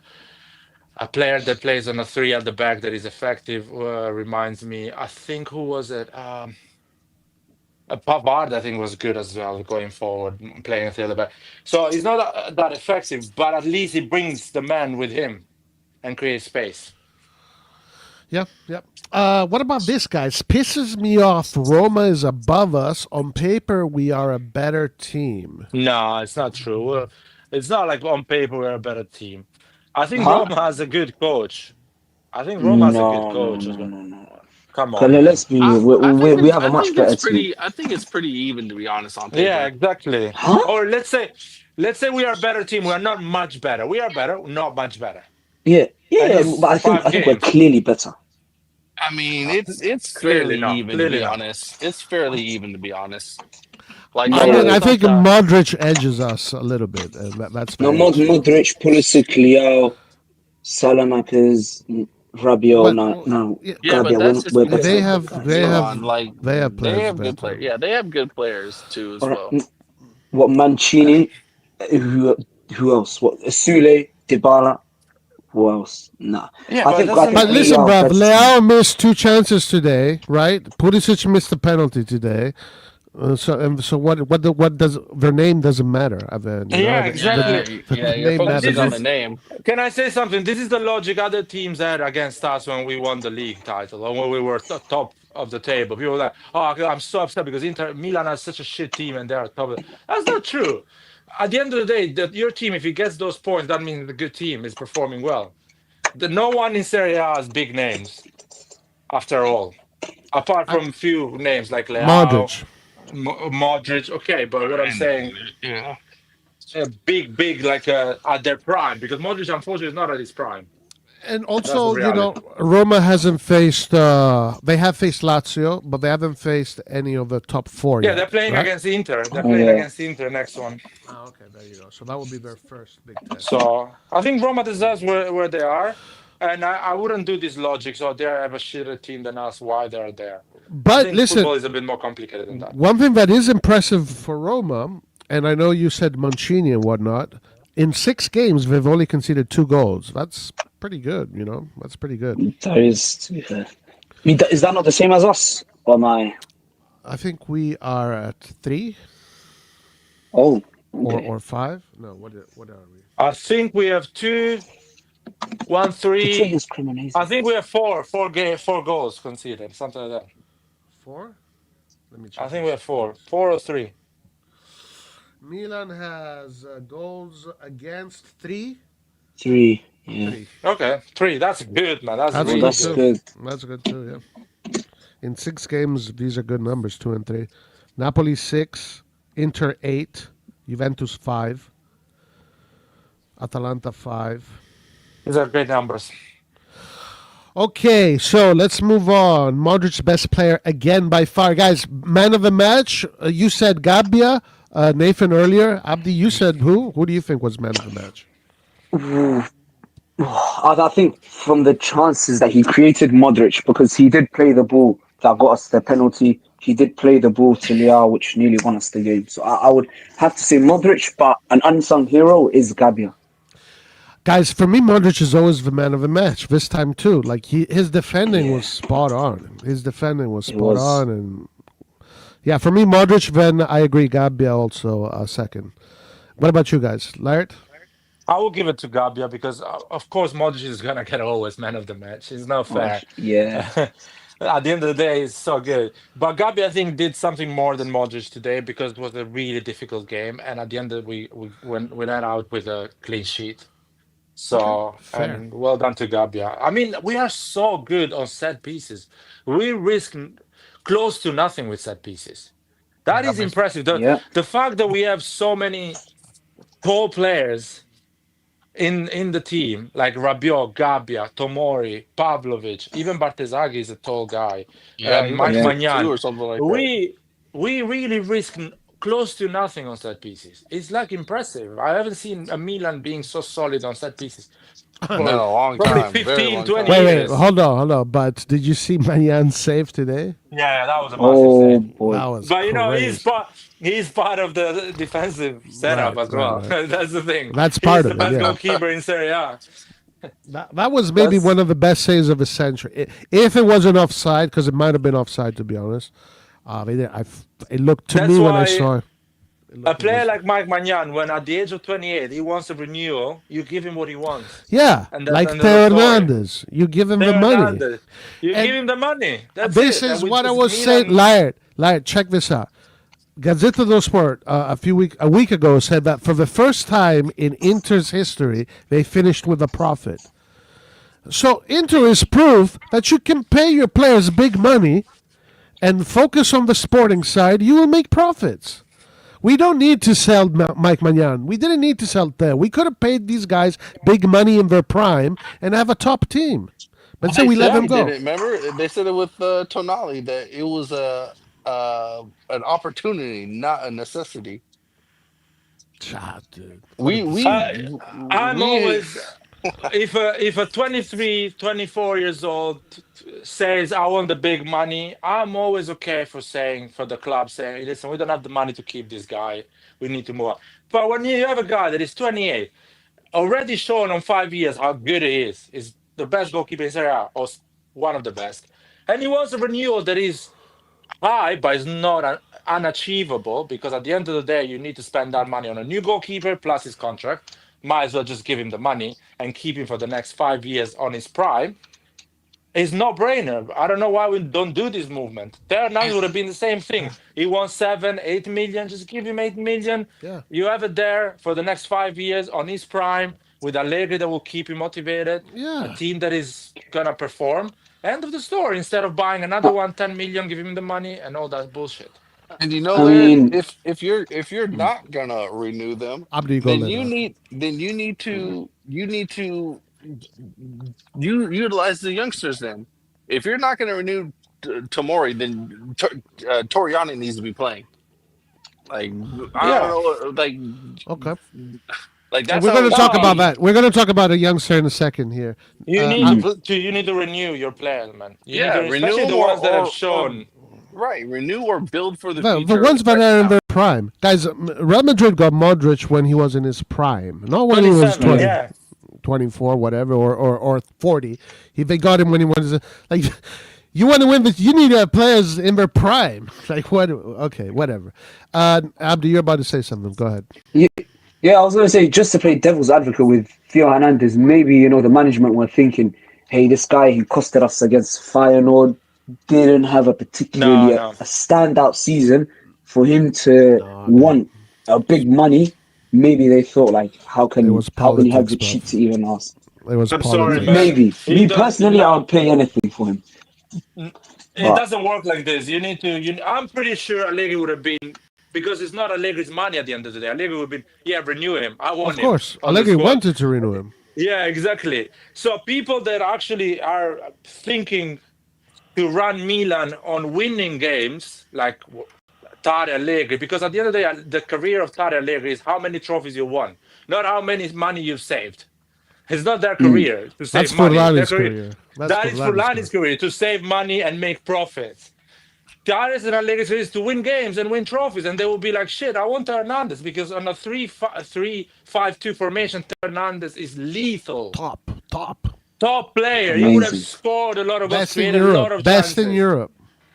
S2: a player that plays on a three at the back that is effective. Reminds me, I think who was it? Pavard, I think, was good as well going forward, playing at the other back. So he's not that effective, but at least he brings the man with him and creates space.
S1: Yeah, yeah. What about this, guys? Pisses me off. Roma is above us. On paper, we are a better team.
S2: No, it's not true. It's not like on paper we're a better team. I think
S3: Huh?
S2: Roma has a good coach. I think Roma has a good
S3: No, no,
S2: coach
S3: no,
S2: as well.
S3: no, no.
S2: Come
S3: Cause
S2: on, man.
S3: let's be real. We have a much better team.
S4: I think it's pretty even to be honest on
S2: Yeah,
S4: paper.
S2: exactly.
S3: Huh?
S2: Or let's say we are a better team. We are not much better. We are better, not much better.
S3: Yeah,
S2: And
S3: yeah.
S2: it's
S3: But
S2: five
S3: I think we're
S2: games.
S3: clearly better.
S4: I mean, it's
S2: Clearly
S4: fairly
S2: not.
S4: even to
S2: Clearly
S4: be
S2: not.
S4: honest. It's fairly even to be honest. Like
S1: I
S3: No,
S1: mean, I
S2: It's not
S1: think
S2: that.
S1: Modric edges us a little bit, and that's
S3: no.
S1: the issue.
S3: Modric, Pulisic, Leao, Salamakers, Rabiot.
S1: But
S3: No, no.
S1: yeah,
S4: yeah, but
S3: Gabia,
S4: that's just
S3: we're
S1: they
S3: better,
S4: because
S1: have
S3: guys.
S1: they have
S4: Milan, like
S1: they have
S4: they
S1: players
S4: have good
S1: better.
S4: players. Yeah, they have good players too as
S3: All
S4: well.
S3: right. What Mancini? Who who else? What Sule, Dybala? Who else? Nah.
S2: Yeah,
S3: I
S2: but it
S3: think I
S2: doesn't.
S1: But
S3: think we
S1: listen,
S3: are a
S1: bruv,
S3: better team.
S1: Leao missed two chances today, right? Pulisic missed a penalty today. So what does their name doesn't matter? I mean,
S2: Yeah, exactly.
S4: Yeah,
S1: the
S4: you're
S1: name
S2: But
S4: focusing
S1: matters.
S2: this
S4: on the
S2: is.
S4: name.
S2: Can I say something? This is the logic other teams had against us when we won the league title or when we were top of the table. People were like, "Oh, I'm so upset because Inter Milan has such a shit team and they're top." That's not true. At the end of the day, your team, if it gets those points, that means the good team is performing well. No one in Serie A has big names after all, apart
S1: I,
S2: from few names like Leao,
S1: Modric.
S2: Modric. Okay, but what I'm
S4: And
S2: saying,
S4: yeah.
S2: big, like at their prime, because Modric, unfortunately, is not at his prime.
S1: And
S2: That's the
S1: also,
S2: reality.
S1: Roma hasn't faced. They have faced Lazio, but they haven't faced any of the top four
S2: Yeah,
S1: yet,
S2: they're playing
S1: right?
S2: against Inter. They're playing
S3: Yeah.
S2: against Inter next one.
S1: Oh, okay, there you go. So that will be their first big test.
S2: So I think Roma deserves where they are. And I wouldn't do this logic. So they have a shitter team than us. Why they're there? I
S1: But
S2: think
S1: listen,
S2: football is a bit more complicated than that.
S1: one thing that is impressive for Roma and I know you said Mancini and whatnot. In 6 games, they've only conceded 2 goals. That's pretty good, you know. That's pretty good.
S3: That is, to be fair. I mean, is that not the same as us? Or am I?
S1: I think we are at 3
S3: Oh,
S1: or
S3: okay.
S1: or 5. No, what are we?
S2: I think we have 2, 1,
S3: Could say
S2: 3.
S3: his Cremonese.
S2: I think we have 4 goals conceded, something like that.
S1: 4. Let me
S2: I
S1: check
S2: think we
S1: this.
S2: have 4 or 3.
S1: Milan has goals against 3.
S3: 3. Yeah.
S1: 3.
S2: Okay, 3. That's good, man. That's
S1: That's
S3: Oh,
S2: really
S1: good
S3: that's
S2: good.
S1: too.
S3: good.
S1: That's good too. Yeah. In 6 games, these are good numbers. 2 and 3. Napoli 6, Inter 8, Juventus 5, Atalanta 5.
S2: These are great numbers.
S1: Okay, so let's move on. Modric's best player again by far, guys. Man of the match. You said Gabbia. Nathan earlier. Abdi, you said who? Who do you think was man of the match?
S3: Ooh. I think from the chances that he created, Modric, because he did play the ball that got us the penalty. He did play the ball to Leao, which nearly won us the game. So I would have to say Modric, but an unsung hero is Gabbia.
S1: Guys, for me, Modric is always the man of the match. This time too. Like his defending was
S3: Yeah,
S1: spot on. His defending was
S3: it
S1: spot
S3: was.
S1: on, and yeah, for me, Modric. Then I agree. Gabbia also second. What about you guys, Laird?
S2: I will give it to Gabia because, of course, Modric is gonna get always man of the match. It's not
S3: Oh,
S2: fair.
S3: yeah.
S2: At the end of the day, it's so good. But Gabi, I think, did something more than Modric today because it was a really difficult game, and at the end, we went out with a clean sheet.
S1: Okay,
S2: So,
S1: fair.
S2: and well done to Gabia. I mean, we are so good on set pieces. We risk close to nothing with set pieces. That is
S1: Gabbia's
S2: impressive.
S3: Yeah.
S2: The fact that we have so many tall players in the team, like Rabiot, Gabbia, Tomori, Pavlovic, even Bartesaghi is a tall guy,
S4: Yeah, he's like
S2: Mike
S3: Yeah.
S4: 6'2"
S2: Magnan.
S4: or something like that.
S2: We really risk close to nothing on set pieces. It's like impressive. I haven't seen a Milan being so solid on set pieces
S4: Been
S2: for
S4: a long
S2: probably
S4: time, very
S2: 15,
S4: long
S2: 20
S4: time.
S1: Wait,
S2: years.
S1: hold on. But did you see Manyan's save today?
S2: Yeah, that was a massive
S3: Oh,
S2: save.
S3: boy.
S1: That was
S2: But
S1: crazy.
S2: he's part of the defensive setup
S1: Right,
S2: as
S1: right,
S2: well.
S1: right.
S2: That's the thing.
S1: That's
S2: He's
S1: part
S2: the
S1: of it.
S2: best
S1: Yeah,
S2: goalkeeper in Serie A.
S1: that was maybe
S2: That's
S1: one of the best saves of the century. If it wasn't offside, because it might have been offside to be honest. It looked to
S2: that's
S1: me when I
S2: why
S1: saw it. It
S2: a
S1: looked
S2: player
S1: amazing.
S2: like Mike Magnan, when at the age of 28 he wants a renewal, you give him what he wants,
S1: Yeah,
S2: and that's the
S1: like
S2: end of the
S1: Theo
S2: story.
S1: Hernandez, you give him the
S2: Theo
S1: money,
S2: Hernandez, you give
S1: and
S2: him the money. That's
S1: this
S2: it. And
S1: is
S2: with
S1: what I
S2: this
S1: was saying.
S2: Milan,
S1: Laird, check this out. Gazzetta dello Sport a week ago said that for the first time in Inter's history, they finished with a profit. So Inter is proof that you can pay your players big money and focus on the sporting side. You will make profits. We don't need to sell Mike Magnan. We didn't need to sell Theo. We could have paid these guys big money in their prime and have a top team. But
S4: Well,
S1: instead,
S4: they
S1: we let
S4: said
S2: yeah,
S1: them
S4: they did
S1: go.
S4: it. Remember, they said it with Tonali that it was an opportunity, not a necessity.
S1: Ah, dude, what a
S4: We we
S1: disgrace.
S2: I, I'm
S4: we
S2: always if a 23, 24 years old says I want the big money, I'm always okay for saying for the club saying, listen, we don't have the money to keep this guy. We need to move on. But when you have a guy that is 28, already shown on 5 years how good he is the best goalkeeper in Serie A, or one of the best, and he wants a renewal that is high, but it's not unachievable because at the end of the day, you need to spend that money on a new goalkeeper plus his contract. Might as well just give him the money and keep him for the next 5 years on his prime. It's no brainer. I don't know why we don't do this movement. Hernandez would have been the same thing. He wants 7, 8 million. Just give him 8 million.
S1: Yeah,
S2: You have it there for the next 5 years on his prime with Allegri that will keep him motivated, a
S1: yeah.
S2: team that is gonna perform. End of the story. Instead of buying another
S3: Uh,
S2: one, 10 million, give him the money and all that bullshit.
S4: and you know,
S3: I
S4: Laird,
S3: mean,
S4: if you're not gonna renew them,
S1: Abdi, go,
S4: then
S1: Laird.
S4: you need to you utilize the youngsters. Then, if you're not gonna renew Tomori, then Toriani needs to be playing. Like I don't
S2: Yeah.
S4: know,
S1: Okay.
S4: like
S1: And
S4: that's
S1: we're
S4: how
S1: going
S4: it
S1: to
S4: should
S1: talk about
S2: No,
S4: be.
S1: that. We're going to talk about a youngster in a second here.
S2: you need
S1: I,
S3: mhm.
S2: you need to renew your players, man. You need
S4: Yeah,
S2: to,
S4: renew
S2: especially
S4: them
S2: the ones that have
S4: or
S2: shown.
S4: right, renew or build for the
S1: the
S4: future.
S1: ones that
S4: Right
S1: are in
S4: now.
S1: their prime. Guys, Real Madrid got Modric when he was in his prime, not when he was
S2: 27, yeah.
S1: 24, whatever, or 40. They got him when he was like. You want to win this? You need players in their prime. Like what? Okay, whatever. Abdi, you're about to say something. Go ahead.
S3: Yeah, I was going to say, just to play devil's advocate with Theo Hernandez, maybe, the management were thinking, hey, this guy who costed us against Feyenoord didn't have a particularly
S2: No.
S3: a standout season for him to want a big money. Maybe they thought, like, how can he have the cheek to even ask?
S1: It was
S2: I'm
S1: politics.
S2: sorry, man.
S3: Maybe. Me
S2: does-
S3: personally,
S2: no.
S3: I would pay anything for him.
S2: It doesn't work like this. You need to. I'm pretty sure Allegri would have been, because it's not Allegri's money at the end of the day. Allegri would have been, renew him. I want
S1: Of
S2: him.
S1: course,
S2: on the
S1: Allegri
S2: squad.
S1: wanted to renew him.
S2: Yeah, exactly. So people that actually are thinking to run Milan on winning games, like Tare Allegri, because at the end of the day, the career of Tare Allegri is how many trophies you won, not how many money you've saved. It's not their career to save
S1: That's
S2: money.
S1: Forlani's
S2: Their
S1: career.
S2: That is Forlani's career, to save money and make profits. Tires and Allegri is to win games and win trophies, and they will be like, shit, I want Hernandez, because on a 3-5-2 formation, Hernandez is lethal. Top player.
S3: Amazing.
S2: He would have scored a lot of goals,
S1: Best in
S2: created a lot
S1: Europe.
S2: of
S1: Best
S2: chances.
S1: in Europe.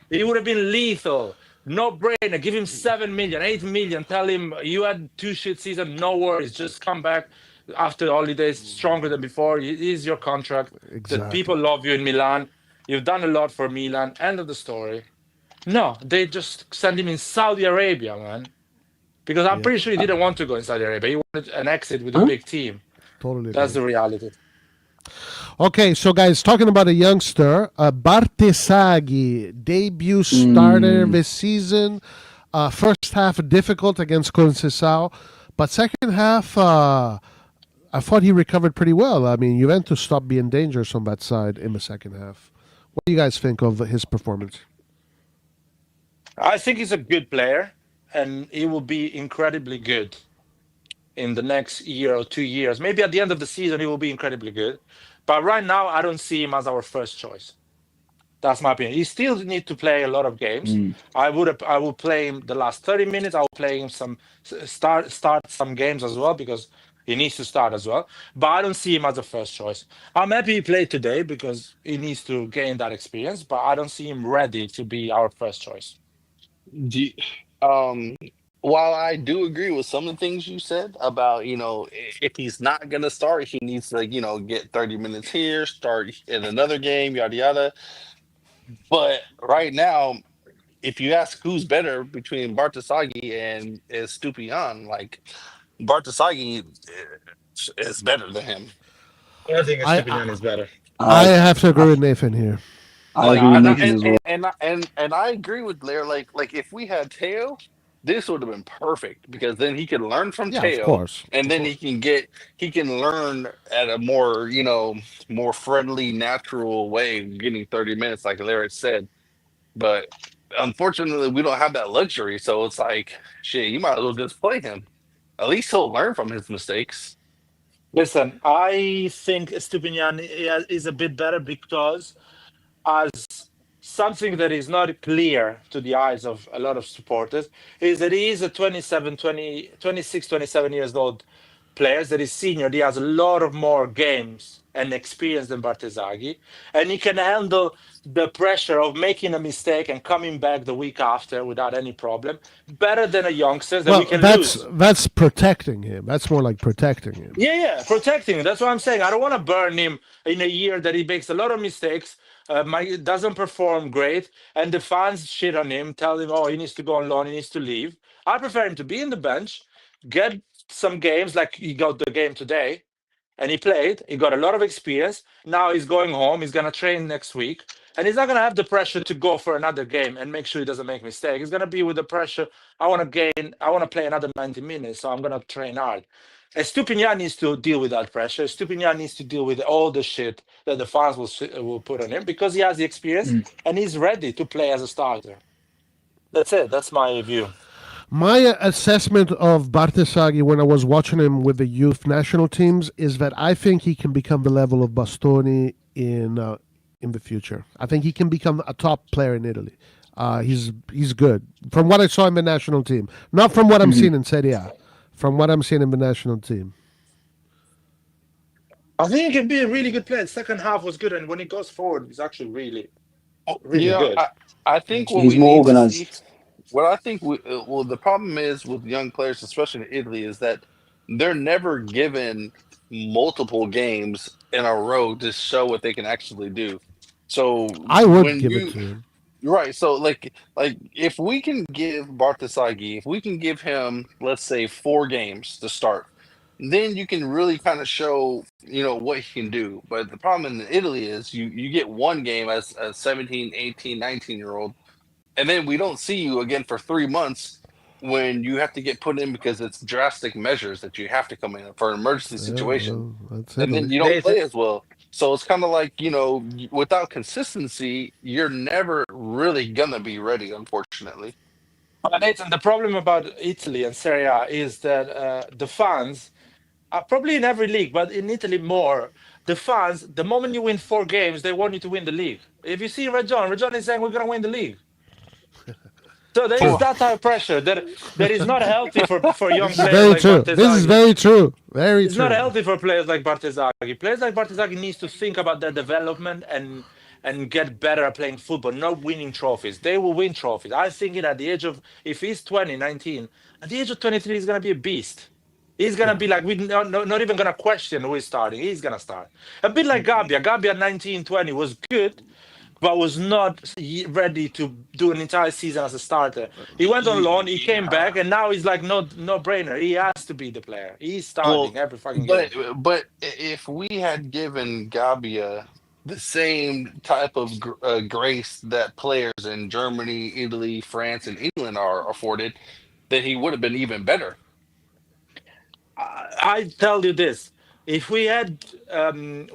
S2: He would have been lethal. No brainer. Give him 7 million, 8 million. Tell him you had 2 shit seasons. No worries. Just come back after the holidays stronger than before. It is your contract.
S1: Exactly.
S2: The people love you in Milan. You've done a lot for Milan. End of the story. No, they just send him in Saudi Arabia, man. Because I'm pretty sure he didn't want to go in Saudi Arabia. He wanted an exit with a big team.
S1: Totally.
S2: That's the reality.
S1: Okay, so guys, talking about a youngster, Bartesaghi, debut starter this season. First half difficult against Conceição, but second half, I thought he recovered pretty well. I mean, Juventus stopped being dangerous on that side in the second half. What do you guys think of his performance?
S2: I think he's a good player, and he will be incredibly good in the next year or 2 years. Maybe at the end of the season, he will be incredibly good. But right now, I don't see him as our first choice. That's my opinion. He still need to play a lot of games. I will play him the last 30 minutes. I will play him start some games as well, because he needs to start as well. But I don't see him as a first choice. I'm happy he played today because he needs to gain that experience. But I don't see him ready to be our first choice.
S4: While I do agree with some of the things you said about, if he's not going to start, he needs to, get 30 minutes here, start in another game, yada, yada. But right now, if you ask who's better between Bartesaghi and Stupian, like Bartesaghi is better than him.
S2: I think Estepinian is better.
S1: I have to agree with Nathan here.
S3: I agree with Nathan as well.
S4: And I agree with Blair. Like if we had Teo, this would have been perfect, because then he could learn from
S1: Yeah,
S4: Teo,
S1: of course.
S4: and then he can learn at a more more friendly, natural way, getting 30 minutes, like Larry said. But unfortunately, we don't have that luxury. So it's like, shit, you might as well just play him. At least he'll learn from his mistakes.
S2: Listen, I think Estepinian is a bit better because, as something that is not clear to the eyes of a lot of supporters, is that he is a 26, 27 years old player that is senior. He has a lot of more games and experience than Bartesaghi, and he can handle the pressure of making a mistake and coming back the week after without any problem better than a youngster that we can lose.
S1: That's protecting him. That's more like protecting him.
S2: Yeah, protecting him. That's what I'm saying. I don't want to burn him in a year that he makes a lot of mistakes, doesn't perform great, and the fans shit on him, tell him, oh, he needs to go on loan, he needs to leave. I prefer him to be in the bench, get some games, like he got the game today, and he played. He got a lot of experience. Now he's going home. He's going to train next week. And he's not going to have the pressure to go for another game and make sure he doesn't make mistakes. He's going to be with the pressure. I want to play another 90 minutes, so I'm going to train hard. And Stupinian needs to deal with that pressure. Stupinian needs to deal with all the shit that the fans will put on him, because he has the experience and he's ready to play as a starter. That's it. That's my view.
S1: My assessment of Bartesaghi when I was watching him with the youth national teams is that I think he can become the level of Bastoni in the future. I think he can become a top player in Italy. He's good from what I saw in the national team. Not from what I'm seeing in Serie A. From what I'm seeing in the national team.
S2: I think he can be a really good player. The second half was good, and when he goes forward, he's actually really,
S4: You
S2: really
S4: know,
S2: good.
S4: I think what
S3: He's
S4: we
S3: more
S4: need to see,
S3: organized.
S4: what I think well, the problem is with young players, especially in Italy, is that they're never given multiple games in a row to show what they can actually do. So
S1: I would
S4: when
S1: give it
S4: you
S1: to him.
S4: right, so like if we can give Bartasagi, if we can give him, let's say, 4 games to start, then you can really kind of show, what he can do. But the problem in Italy is you get 1 game as a 17, 18, 19 year old, and then we don't see you again for 3 months when you have to get put in because it's drastic measures that you have to come in for an emergency
S1: Yeah,
S4: situation,
S1: well, that's
S4: and then
S1: Italy.
S4: you don't
S2: Nathan,
S4: play as well. So it's kind of like, without consistency, you're never really gonna be ready, unfortunately.
S2: Nathan, the problem about Italy and Serie A is that the fans are probably in every league, but in Italy more. The fans, the moment you win 4 games, they want you to win the league. If you see Red John is saying we're going to win the league. So there is
S1: True.
S4: For
S2: that type of pressure that is not healthy for young
S1: This is
S2: players
S1: very
S2: like
S1: true. This is
S2: Bartesaghi.
S1: very true. Very
S2: It's not
S1: true.
S2: healthy for players like Bartesaghi. Players like Bartesaghi needs to think about their development and get better at playing football, not winning trophies. They will win trophies. I think at the age of, if he's 20, 19, at the age of 23, he's gonna be a beast. He's gonna
S1: Yeah.
S2: be like, we not even gonna question who is starting. He's gonna start. A bit like Gabbia. Gabbia at 19, 20 was good, but was not ready to do an entire season as a starter. He went on loan, he came back, and now he's like no brainer. He has to be the player. He's
S4: well,
S2: starting every fucking
S4: but
S2: game.
S4: if we had given Gabia the same type of grace that players in Germany, Italy, France, and England are afforded, then he would have been even better.
S2: I tell you this: if we were in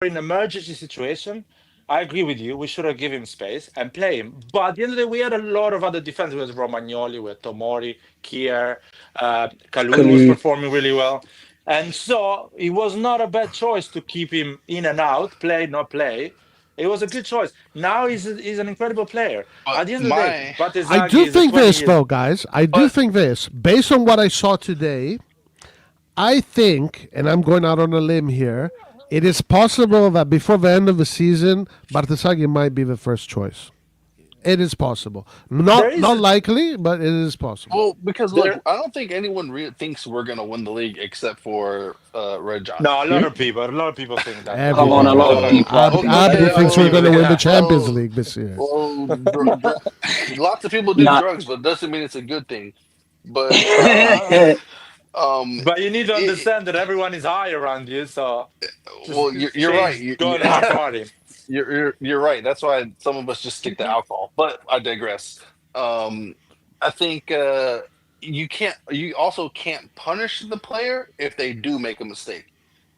S2: an emergency situation, I agree with you. We should have given him space and play him. But at the end of the day, we had a lot of other defenders with Romagnoli, with Tomori, Kier, Kalulu was
S3: Kalu.
S2: performing really well, and so it was not a bad choice to keep him in and out, play not play. It was a good choice. Now he's an incredible player.
S4: But
S2: At the end of the day,
S4: my,
S1: I
S2: Batezaghi
S1: do
S2: is a
S1: think
S2: 20
S1: this,
S2: years.
S1: though, guys. I do
S4: but
S1: think this. Based on what I saw today, I think, and I'm going out on a limb here, it is possible that before the end of the season, Bartesaghi might be the first choice. It is possible.
S2: There
S1: Not
S2: is
S1: likely, but it is possible.
S4: well, because look,
S2: there.
S4: I don't think anyone thinks we're gonna win the league except for Red John.
S2: No,
S3: Hmm?
S2: a lot of people think that. A
S3: Come
S2: lot,
S3: on,
S1: Everyone.
S3: a
S2: a
S3: lot
S2: lot
S3: of
S2: of people.
S3: people.
S1: Abby
S4: Okay,
S2: A lot
S1: thinks
S2: of
S1: we're
S2: people
S1: going to
S2: think
S1: win the
S2: that.
S1: Champions League this year.
S4: lots of people do
S3: Nah.
S4: drugs, but it doesn't mean it's a good thing. But
S2: But you need to
S4: it,
S2: understand that everyone is high around you, so just
S4: well, you're right.
S2: change, go and have a party.
S4: You're right. That's why some of us just stick to alcohol. But I digress. Um, I think You also can't punish the player if they do make a mistake,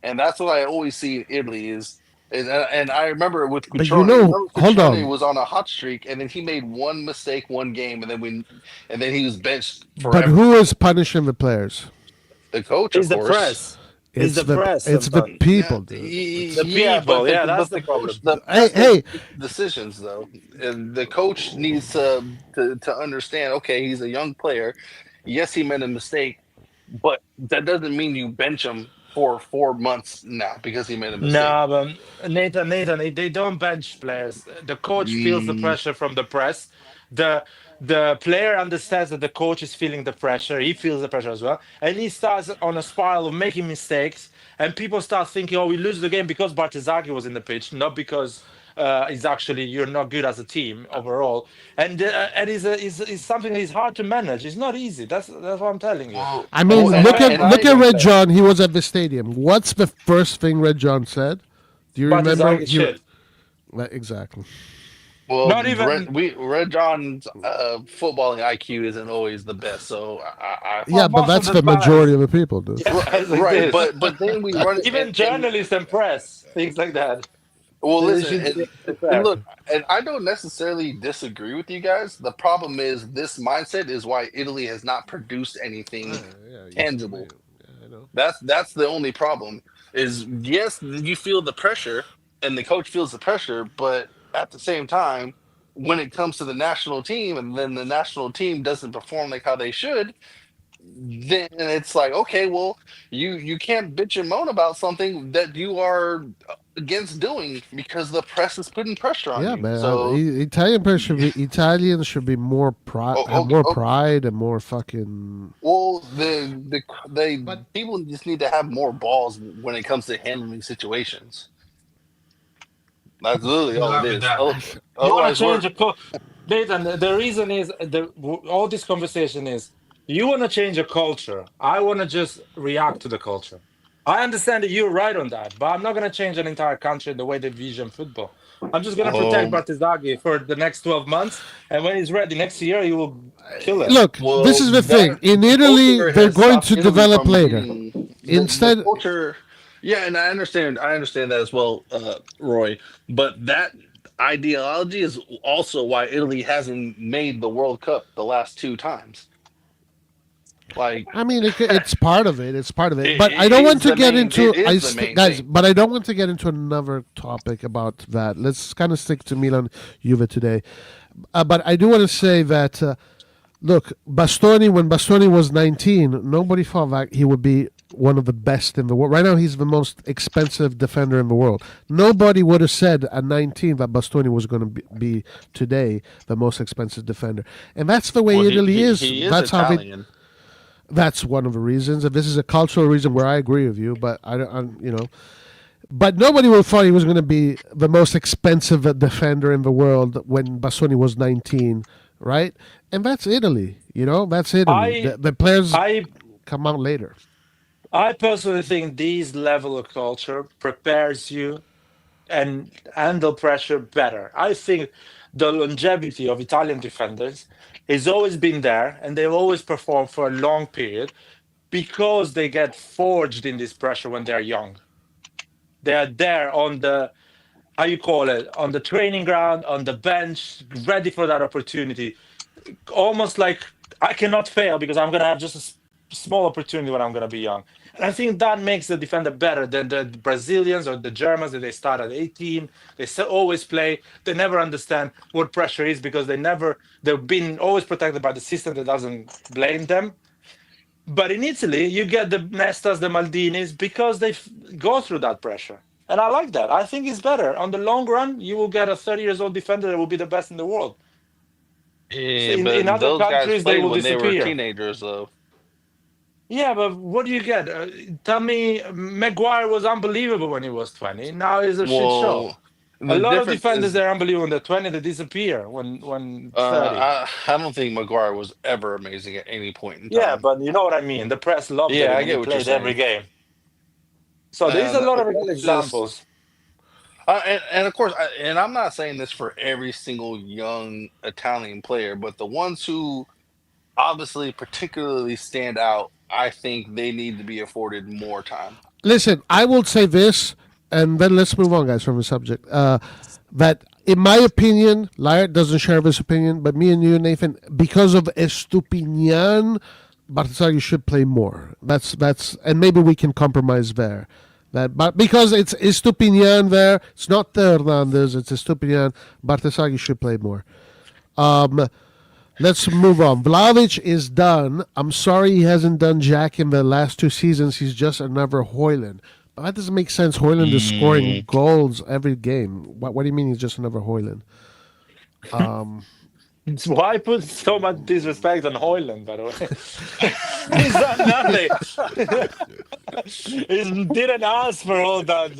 S4: and that's what I always see in Italy and I remember with
S1: But you
S4: Cutrone.
S1: know,
S4: Remember
S1: hold
S4: Cutrone
S1: on.
S4: was on a hot streak, and then he made one mistake, 1 game, and then he was benched
S1: But
S4: forever.
S1: who is punishing the players?
S4: The coach, of
S2: It's the
S4: course.
S2: press. It's the press
S1: It's the
S2: sometimes.
S4: Yeah,
S1: people, dude.
S2: The
S4: yeah, but
S2: people, yeah, that's the
S4: the coach,
S2: problem.
S4: the
S1: Hey,
S4: press doesn't
S1: hey,
S4: make decisions though, and the coach needs to understand. Okay, he's a young player. Yes, he made a mistake, but that doesn't mean you bench him for 4 months now because he made a mistake.
S2: No, but Nathan, they don't bench players. The coach feels the
S4: Mm,
S2: pressure from the press. The the player understands that the coach is feeling the pressure. He feels the pressure as well, and he starts on a spiral of making mistakes. And people start thinking, "Oh, we lose the game because Bartesaghi was in the pitch, not because it's actually you're not good as a team overall." And is something that is hard to manage. It's not easy. That's what I'm telling you.
S4: well,
S1: I
S2: And
S1: mean,
S2: and I and I
S1: look at
S2: want
S1: Red
S2: that.
S1: John. He was at the stadium. What's the first thing Red John said? Do you remember?
S2: Bartesaghi shit.
S1: Exactly.
S2: Not even.
S4: Red John's footballing IQ isn't always the best, so
S2: Well,
S1: Yeah, but
S2: most of
S1: that's
S2: the
S1: the
S2: time.
S1: majority of the people, dude.
S2: Yes, it
S4: right,
S2: is.
S4: but then we run it
S2: Even
S4: and
S2: journalists and press, things like that.
S4: well,
S2: They
S4: listen,
S2: should be
S4: and
S2: fair.
S4: look, and I don't necessarily disagree with you guys. The problem is this mindset is why Italy has not produced anything
S1: Yeah,
S4: tangible.
S1: I know.
S4: That's the only problem. Is yes, you feel the pressure, and the coach feels the pressure, but at the same time, when it comes to the national team, and then the national team doesn't perform like how they should, then it's like, okay, well, you can't bitch and moan about something that you are against doing because the press is putting pressure on
S1: Yeah,
S4: you.
S1: man.
S4: So,
S1: Italians should be more have
S4: oh,
S1: more
S4: oh,
S1: pride and more fucking.
S4: well, they
S1: But
S4: people just need to have more balls when it comes to handling situations. That's literally
S2: Good
S4: all it
S2: luck with
S4: is.
S2: that.
S4: Oh,
S2: You want to
S4: otherwise,
S2: change a Nathan, the reason is all this conversation is you want to change a culture. I want to just react to the culture. I understand that you're right on that, but I'm not going to change an entire country in the way they vision football. I'm just going to protect
S4: well,
S2: Bartesaghi for the next 12 months, and when he's ready next year, he will kill it.
S1: look, this
S4: well,
S1: is the thing.
S4: that
S1: In
S4: the
S1: Italy,
S4: culture
S1: they're
S4: has
S1: going
S4: stopped
S1: to
S4: Italy
S1: develop
S4: from
S1: later.
S4: getting the
S1: Instead,
S4: culture. Yeah, and I understand that as well, Roy. But that ideology is also why Italy hasn't made the World Cup the last two times. Like,
S1: I mean, it's part of it. It's part of it. But I
S4: it
S1: don't want
S4: is
S1: to
S4: the
S1: get
S4: main. It
S1: into
S4: is the main
S1: guys.
S4: thing.
S1: But I don't want to get into another topic about that. Let's kind of stick to Milan Juve today. But I do want to say that look, Bastoni. When Bastoni was 19, nobody thought that he would be one of the best in the world. Right now, he's the most expensive defender in the world. Nobody would have said at 19 that Bastoni was going to be today the most expensive defender. And that's the way
S4: Well,
S1: Italy is.
S4: he is
S1: That's how they.
S4: Italian.
S1: That's one of the reasons. And this is a cultural reason where I agree with you, but I don't, But nobody would have thought he was going to be the most expensive defender in the world when Bassoni was 19, right? And that's Italy, That's Italy.
S2: I
S1: The players
S2: I
S1: come out later.
S2: I personally think this level of culture prepares you and handle pressure better. I think the longevity of Italian defenders has always been there, and they've always performed for a long period because they get forged in this pressure when they're young. They are there on the, how you call it, on the training ground, on the bench, ready for that opportunity. Almost like I cannot fail because I'm going to have just a small opportunity when I'm going to be young. And I think that makes the defender better than the Brazilians or the Germans that they start at 18. They always play. They never understand what pressure is because they've been always protected by the system that doesn't blame them. But in Italy, you get the Nestas, the Maldinis, because they go through that pressure. And I like that. I think it's better. On the long run, you will get a 30 years old defender that will be the best in the world. So
S4: Yeah,
S2: in
S4: but
S2: other
S4: those guys
S2: countries, they
S4: played
S2: will
S4: when they were
S2: disappear.
S4: teenagers, though.
S2: Yeah, but what do you get? Tell me, Maguire was unbelievable when he was 20. Now he's a shit show.
S4: Well,
S2: A
S4: the
S2: lot of
S4: difference
S2: defenders
S4: is,
S2: they're unbelievable when they're 20, they disappear when 30.
S4: I don't think Maguire was ever amazing at any point in
S2: Yeah,
S4: time.
S2: but you know what I mean. The press loved
S4: Yeah,
S2: him
S4: I
S2: and he
S4: get what you're
S2: played every
S4: saying.
S2: game. So there's a lot of
S4: That's just,
S2: examples.
S4: and of course, and I'm not saying this for every single young Italian player, but the ones who obviously particularly stand out, I think they need to be afforded more time.
S1: Listen, I will say this, and then let's move on, guys, from the subject. That, in my opinion, Lyot doesn't share this opinion, but me and you, Nathan, because of Estupinian, Bartesaghi should play more. And maybe we can compromise there. But because it's Estupinian there, it's not the Hernandez, it's Estupinian. Bartesaghi should play more. Let's move on. Vlahovic is done. I'm sorry he hasn't done jack in the last two seasons. He's just another Hoyland. But that doesn't make sense. Hoyland is scoring goals every game. What do you mean he's just another Hoyland?
S2: Why put so much disrespect on Hoyland, by the way? He's done nothing. He didn't ask for all that.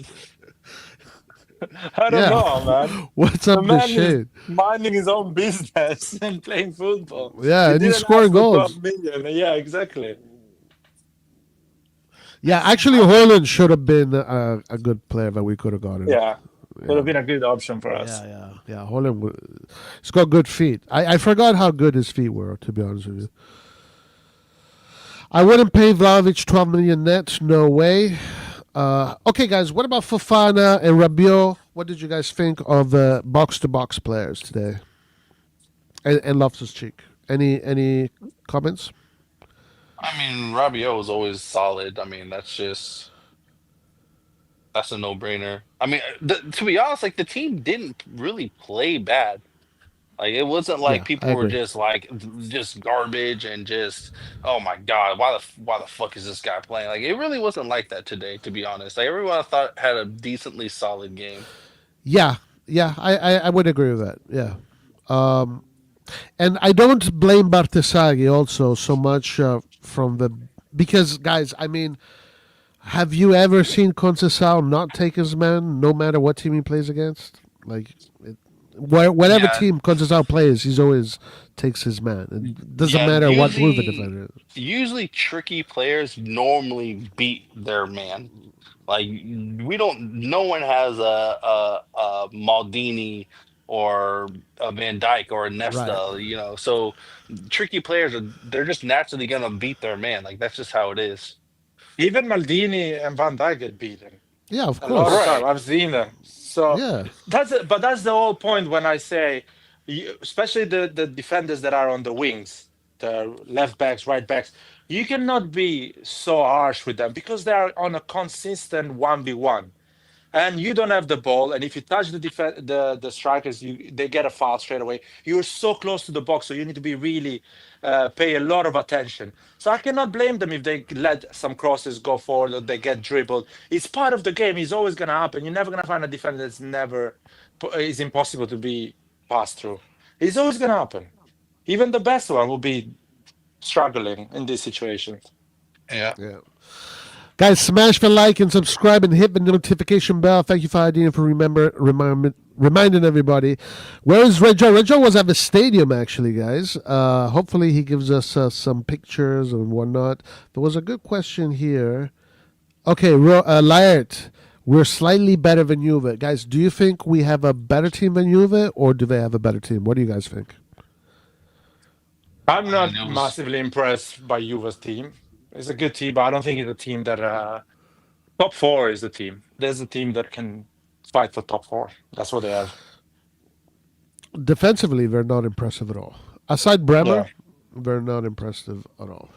S2: I don't know, man.
S1: What's
S2: The
S1: up this
S2: man is
S1: shit?
S2: minding his own business and playing football.
S1: Yeah,
S2: He
S1: and he's
S2: didn't
S1: scoring
S2: ask for
S1: goals.
S2: 12 million. Yeah, exactly.
S1: Yeah, actually, Hoyland should have been a good player that we could have gotten.
S2: Yeah. Would have been a good option for us.
S1: Yeah. Hoyland, he's got good feet. I forgot how good his feet were, to be honest with you. I wouldn't pay Vlahovic 12 million net. No way. Okay, guys, what about Fofana and Rabiot? What did you guys think of the box-to-box players today? And Loftus-Cheek. Any comments?
S4: I mean, Rabiot was always solid. I mean, that's a no-brainer. I mean, to be honest, like the team didn't really play bad. Like it wasn't
S1: Yeah,
S4: like
S1: I
S4: people were
S1: agree.
S4: just garbage and just oh my god, why the fuck is this guy playing? Like it really wasn't like that today, to be honest. Like everyone I thought had a decently solid game.
S1: Yeah, yeah, I would agree with that. Yeah. Um, and I don't blame Bartesaghi also so much from the because guys, I mean, have you ever seen Conceição not take his man no matter what team he plays against? Like, whatever
S4: Yeah,
S1: team Conceição plays, he's always takes his man. It doesn't
S4: yeah.
S1: matter what move the defender is.
S4: Usually tricky players normally beat their man. Like we don't. No one has a Maldini or a Van Dyke or a
S1: Right.
S4: Nesta. So tricky players they're just naturally gonna beat their man. Like that's just how it is.
S2: Even Maldini and Van Dijk get beaten
S1: Yeah, of
S2: a lot of
S1: course.
S2: time.
S4: Right.
S2: I've seen them. So
S1: Yeah.
S2: that's the whole point when I say, especially the defenders that are on the wings, the left backs, right backs, you cannot be so harsh with them because they are on a consistent 1v1 and you don't have the ball, and if you touch the strikers, they get a foul straight away. You're so close to the box, so you need to be really pay a lot of attention. So I cannot blame them if they let some crosses go forward or they get dribbled. It's part of the game. It's always gonna happen. You're never gonna find a defender that's never is impossible to be passed through. It's always gonna happen. Even the best one will be struggling in these situations.
S4: Yeah.
S1: Yeah. Guys, smash the like and subscribe and hit the notification bell. Thank you for idea and for reminding everybody. Where is Red Joe? Red Joe was at the stadium, actually, guys. Hopefully he gives us some pictures and whatnot. There was a good question here. Okay, Laert, we're slightly better than Juve. Guys, do you think we have a better team than Juve, or do they have a better team? What do you guys think?
S2: I'm
S4: I mean,
S2: not
S4: it was.
S2: massively impressed by Juve's team. It's a good team, but I don't think it's a team that top four is the team. There's a team that can fight for top four. That's what they have.
S1: Defensively, they're not impressive at all. Aside Bremer,
S2: Yeah.
S1: they're not impressive at all.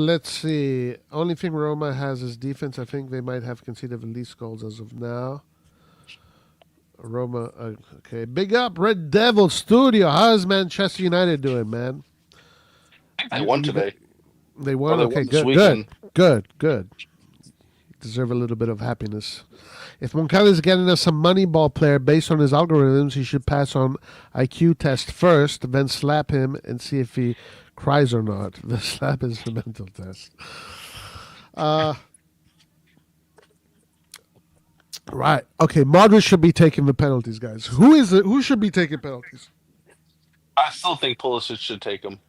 S1: Let's see. Only thing Roma has is defense. I think they might have conceded the least goals as of now. Roma, okay. Big up, Red Devil Studio. How's Manchester United doing, man?
S4: I think they won today.
S1: They
S4: Or
S1: won?
S4: they
S1: Okay,
S4: won this
S1: good,
S4: weekend.
S1: good. Deserve a little bit of happiness. If Moncada is getting us some Moneyball player based on his algorithms, he should pass on IQ test first, then slap him and see if he cries or not. The slap is the mental test. Right. Okay, Modric should be taking the penalties, guys. Who is it? Who should be taking penalties?
S4: I still think Pulisic should take them.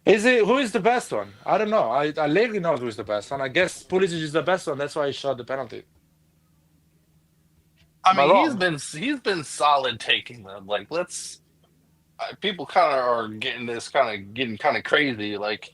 S2: Is it who is the best one? I don't know. I lately know who is the best one. I guess Pulisic is the best one. That's why he shot the penalty.
S4: I
S2: Am I
S4: mean, he's
S2: wrong?
S4: been solid taking them. Like people kind of are getting kind of crazy. Like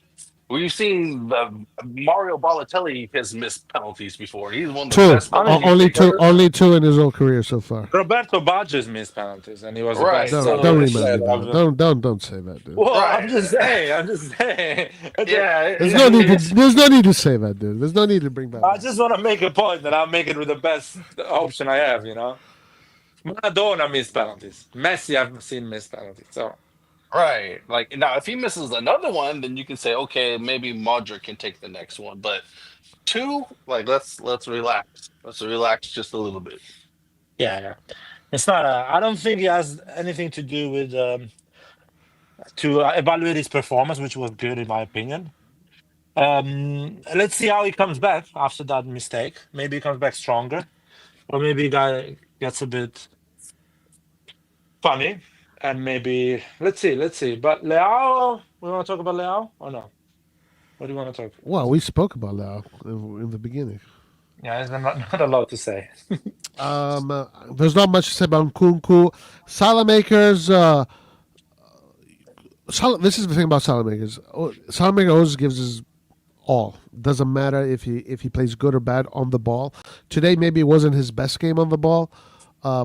S4: we've seen the Mario Balotelli has missed penalties before. He's one of the
S1: Two.
S4: best
S2: I mean,
S4: penalty
S1: Only two.
S4: takers.
S1: Only two in his whole career so far.
S2: Roberto Baggio's missed penalties, and he was the
S4: Right.
S2: best.
S1: Don't
S2: So
S4: So
S1: remind me
S2: shit,
S1: of that. Don't say that, dude.
S2: well, I'm
S4: right.
S2: just saying. I'm just saying.
S4: Yeah.
S1: There's no need.
S4: It's
S1: There's no need to say that, dude. There's no need to bring that
S2: I
S1: up.
S2: just want to make a point that I'm making with the best option I have. Maradona missed penalties. Messi, I've seen missed penalties. So
S4: right. Like now, if he misses another one, then you can say, okay, maybe Modric can take the next one. But two, like let's relax. Let's relax just a little bit.
S2: yeah. It's not. I don't think it has anything to do with to evaluate his performance, which was good in my opinion. Let's see how he comes back after that mistake. Maybe he comes back stronger, or maybe the guy gets a bit funny, and maybe let's see. But Leao, we want to talk about Leao or no? What do you want to talk?
S1: Well, we spoke about that in the beginning.
S2: Yeah, there's not a lot to say.
S1: There's not much to say about Nkunku. Salamakers. This is the thing about Salamakers. Salamaker always gives his all. Doesn't matter if he plays good or bad on the ball. Today maybe it wasn't his best game on the ball,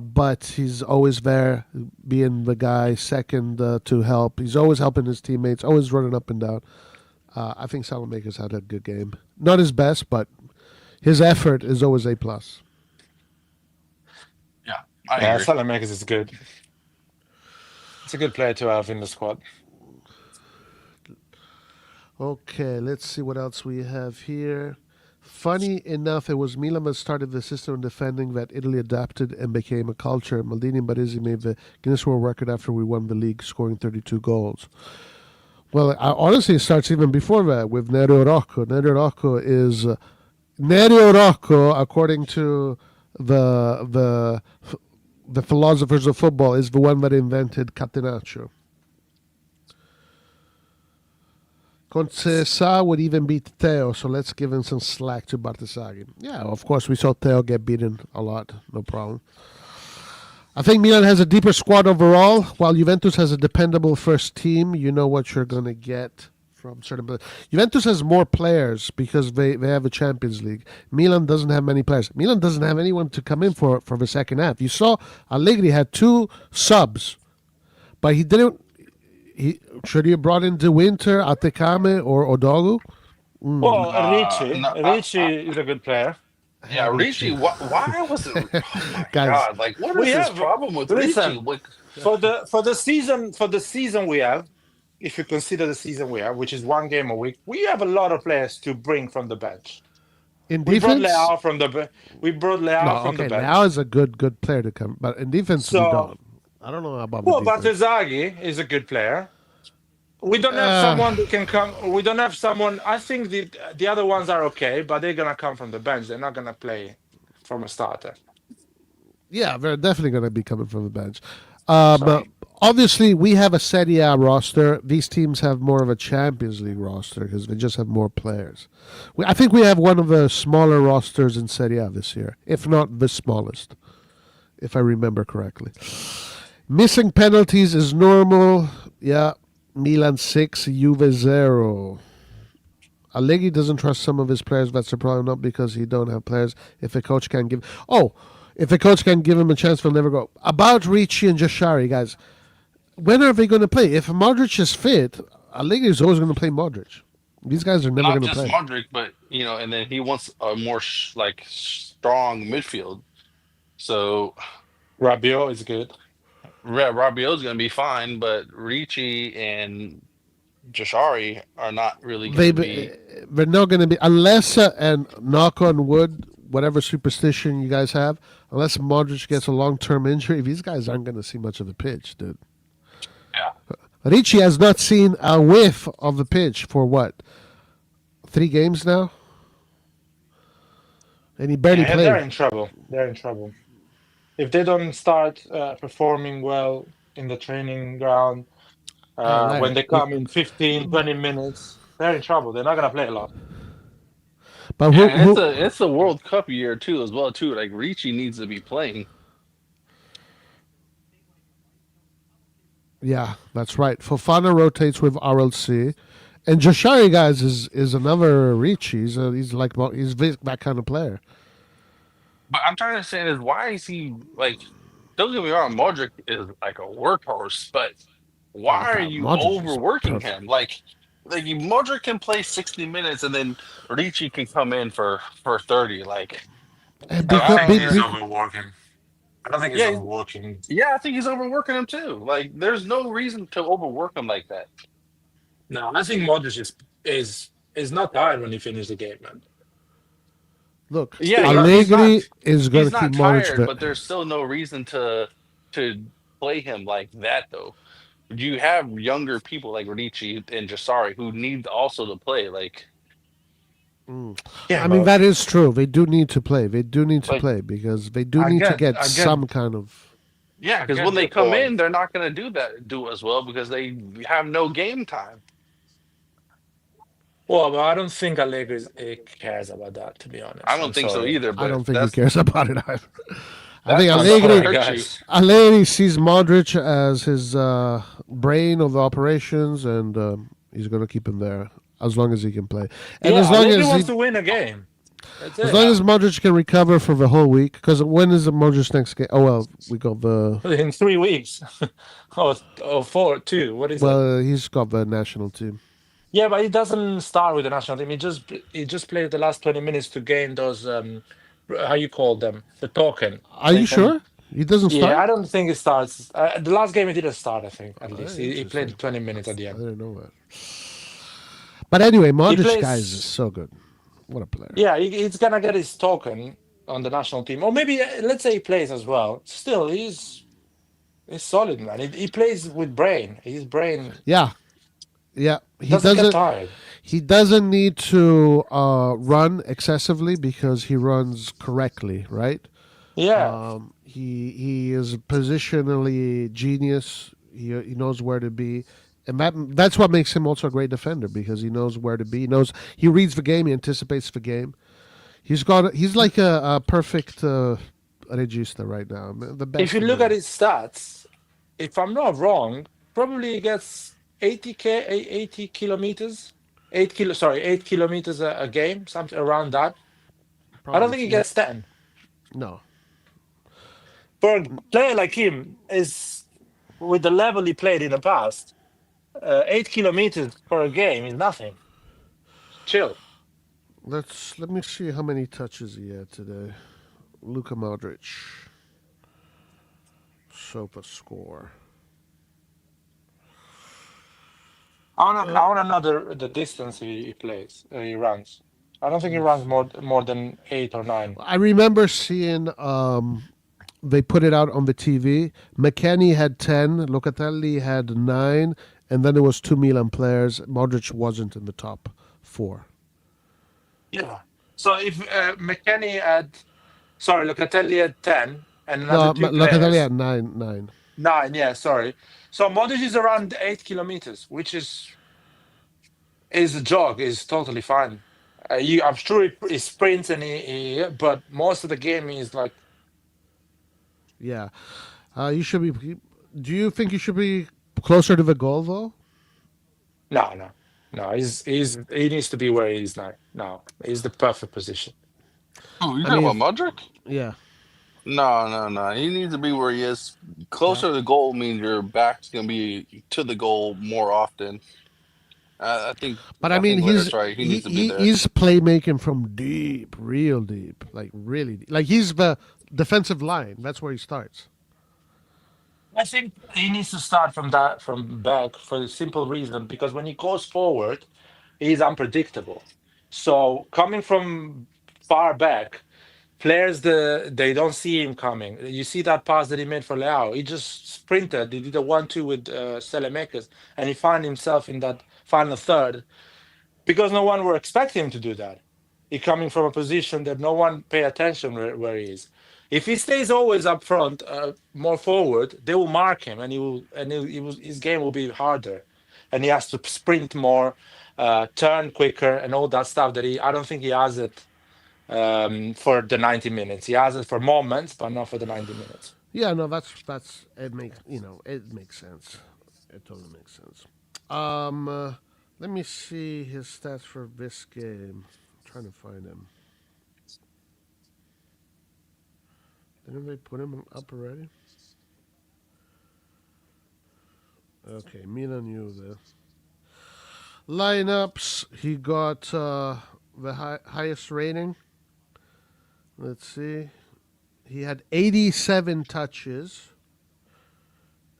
S1: but he's always there, being the guy second to help. He's always helping his teammates, always running up and down. I think Salamaker's had a good game. Not his best, but his effort is always A+.
S4: Yeah, I
S2: Yeah,
S4: agree.
S2: Salamakers is good. It's a good player to have in the squad.
S1: Okay, let's see what else we have here. Funny enough, it was Milan that started the system of defending that Italy adapted and became a culture. Maldini and Baresi made the Guinness World Record after we won the league, scoring 32 goals. Well, honestly, it starts even before that with Nerio Rocco. Nerio Rocco, according to the philosophers of football, is the one that invented catenaccio. Concesa would even beat Theo, so let's give him some slack to Bartesaghi. Yeah, of course, we saw Theo get beaten a lot, no problem. I think Milan has a deeper squad overall, while Juventus has a dependable first team. You know what you're going to get from certain players. Juventus has more players because they have a Champions League. Milan doesn't have many players. Milan doesn't have anyone to come in for the second half. You saw Allegri had 2 subs, but he didn't. Should he have brought in De Winter, Atekame, or Odogu?
S2: Well,
S4: No,
S2: Ricci is a good player.
S4: yeah, Ricci. Why was it? Oh my
S1: Guys,
S4: god! Like, what is this problem with Ricci?
S2: Listen,
S4: Like,
S2: for the season we have, if you consider the season we have, which is 1 game a week, we have a lot of players to bring from the bench.
S1: in
S2: We brought
S1: defense,
S2: Leao from the bench.
S1: Leao is a good player to come, but in defense we
S2: So,
S1: don't. I don't know about
S2: well,
S1: the defense.
S2: Batezaghi is a good player. We don't have someone that can come. We don't have someone. I think the other ones are okay, but they're gonna come from the bench. They're not gonna play from a starter.
S1: Yeah, they're definitely going to be coming from the bench.
S2: So,
S1: Obviously, we have a Serie A roster. These teams have more of a Champions League roster because they just have more players. I think we have one of the smaller rosters in Serie A this year, if not the smallest, if I remember correctly. Missing penalties is normal. Yeah, Milan 6, Juve 0. Allegri doesn't trust some of his players. That's a problem, not because he don't have players. If a coach can give... if the coach can give him a chance, they'll never go. About Ricci and Jashari, guys, when are they going to play? If Modric is fit, Allegri is always going to play Modric. These guys are never
S4: not
S1: going to
S4: just
S1: play.
S4: Modric, but and then he wants a more strong midfield. So
S2: Rabiot is good.
S4: Rabiot's going to be fine, but Ricci and Jashari are not really going to be.
S1: They're not going to be, unless, and knock on wood, whatever superstition you guys have, unless Modric gets a long-term injury, these guys aren't going to see much of the pitch, dude.
S4: Yeah.
S1: Ricci has not seen a whiff of the pitch for what? 3 games now? And he barely
S2: Yeah,
S1: played.
S2: they're in trouble. They're in trouble. If they don't start performing well in the training ground,
S1: right.
S2: when they come in 15, 20 minutes, they're in trouble. They're not gonna play a lot.
S1: But
S4: Yeah, it's a World Cup year too, as well too. Like Ricci needs to be playing.
S1: Yeah, that's right. Fofana rotates with RLC. And Jashari, guys, is another Ricci. He's that kind of player.
S4: But I'm trying to say is why is he like? Don't get me wrong, Modric is like a workhorse, but why are you
S1: Modric is
S4: overworking
S1: perfect.
S4: him? Like Modric can play 60 minutes and then Ricci can come in for 30. Like,
S1: And
S2: I think he's
S1: be-
S2: overworking. I don't think he's
S4: yeah,
S2: overworking.
S4: yeah, I think he's overworking him too. Like, there's no reason to overwork him like that.
S2: No, I think Modric is not tired when he finishes the game, man.
S1: look,
S4: Yeah,
S1: Allegri is going
S4: he's
S1: to keep
S4: not
S1: Modric
S4: tired,
S1: fit.
S4: but there's still no reason to play him like that though. You have younger people like Ricci and Jasari who need also to play. Like,
S2: Yeah,
S1: I mean,
S2: but
S1: that is true. They do need to play. They do need to
S4: Like,
S1: play because they do
S2: I
S1: need to
S2: get-
S1: get
S2: I get-
S1: some kind of.
S4: yeah,
S2: I
S4: because
S2: get
S4: when they
S2: your
S4: come
S2: point.
S4: in, they're not going to do as well because they have no game time.
S2: Well, but I don't think Allegri cares about that, to be honest.
S4: I don't
S2: I'm
S4: think so
S2: sorry.
S4: either.
S1: I
S4: But
S1: don't think he
S4: that's
S1: cares about it either. I
S4: that's
S1: think
S4: what's
S2: I'm
S4: gonna
S2: sorry,
S1: Allegri,
S4: hurt you.
S2: guys.
S1: Allegri sees Modric as his brain of the operations, and he's going to keep him there as long as he can play. And
S2: Yeah,
S1: as long
S2: Allegri
S1: as
S2: wants
S1: he,
S2: to win a game. That's
S1: as
S2: it.
S1: long as Modric can recover for the whole week, because when is the Modric next game? Oh well, we got the
S2: In 3 weeks. or 4, 2. What is it?
S1: he's got the national team.
S2: Yeah, but he doesn't start with the national team. He just played the last 20 minutes to gain those how you call them? The token.
S1: Are you sure? He doesn't
S2: Yeah,
S1: start.
S2: I don't think it starts. The last game he didn't start. I think at least he
S1: Interesting.
S2: played 20 minutes at the
S1: I
S2: end.
S1: didn't know that. But anyway,
S2: He
S1: Modric guys is
S2: plays.
S1: so good. What a player.
S2: Yeah, he's gonna get his token on the national team, or maybe let's say he plays as well. Still, he's solid, man. He plays with brain. His brain
S1: Yeah, yeah. He
S2: doesn't get
S1: doesn't.
S2: tired.
S1: He doesn't need to run excessively because he runs correctly, right?
S2: Yeah,
S1: He is positionally genius. He knows where to be, and that's what makes him also a great defender because he knows where to be. He reads the game. He anticipates the game. He's like a perfect regista right now, the
S2: if
S1: best
S2: you
S1: in the
S2: look at
S1: world.
S2: his stats, if I'm not wrong, probably he gets 80 kilometers, 8 kilometers a game, something around that. I don't
S1: Probably,
S2: think he
S1: yeah.
S2: gets 10.
S1: No,
S2: For a player like him, is with the level he played in the past, 8 kilometers for a game is nothing. Chill.
S1: let me see how many touches he had today. Luka Modric, Sofa score.
S2: I want to know the distance he plays, he runs. I don't think he runs more than 8 or 9.
S1: I remember seeing they put it out on the TV. McKennie had 10, Locatelli had 9, and then there was two Milan players. Modric wasn't in the top 4.
S2: Yeah. So if McKennie had, sorry, Locatelli had 10 and another
S1: No,
S2: two
S1: Locatelli
S2: players,
S1: had 9, 9.
S2: 9, yeah, sorry. So Modric is around 8 kilometers, which is a jog, is totally fine. I'm sure he sprints and but most of the game is like,
S1: Yeah. You should be. Do you think you should be closer to the goal, though?
S2: no, no, no. He needs to be where he is now. No, he's the perfect position.
S4: Oh, you
S1: I
S4: talking
S1: mean,
S4: about Modric?
S1: yeah.
S4: No, no, no. He needs to be where he is.
S1: Yeah.
S4: Closer to the goal means your back's gonna be to the goal more often. I think
S1: But I
S4: I
S1: mean,
S4: think Larry's right. He needs to be there.
S1: he's playmaking from deep, real deep, like really deep. Like he's the defensive line. That's where he starts.
S2: I think he needs to start from back for the simple reason because when he goes forward, he's unpredictable. So coming from far back, players they don't see him coming. You see that pass that he made for Leao. He just sprinted. He did a 1-2 with Selemakers, and he found himself in that final third because no one were expecting him to do that. He coming from a position that no one pay attention where he is. If he stays always up front, more forward, they will mark him, and his game will be harder, and he has to sprint more, turn quicker, and all that stuff that I don't think he has it for the 90 minutes. He has it for moments, but not for the 90 minutes.
S1: Yeah, no, that's it makes it makes sense. It totally makes sense. Um, uh, Let me see his stats for this game. I'm trying to find him. Didn't they put him up already? Okay, Milan knew the lineups. He got the highest rating. Let's see. He had 87 touches.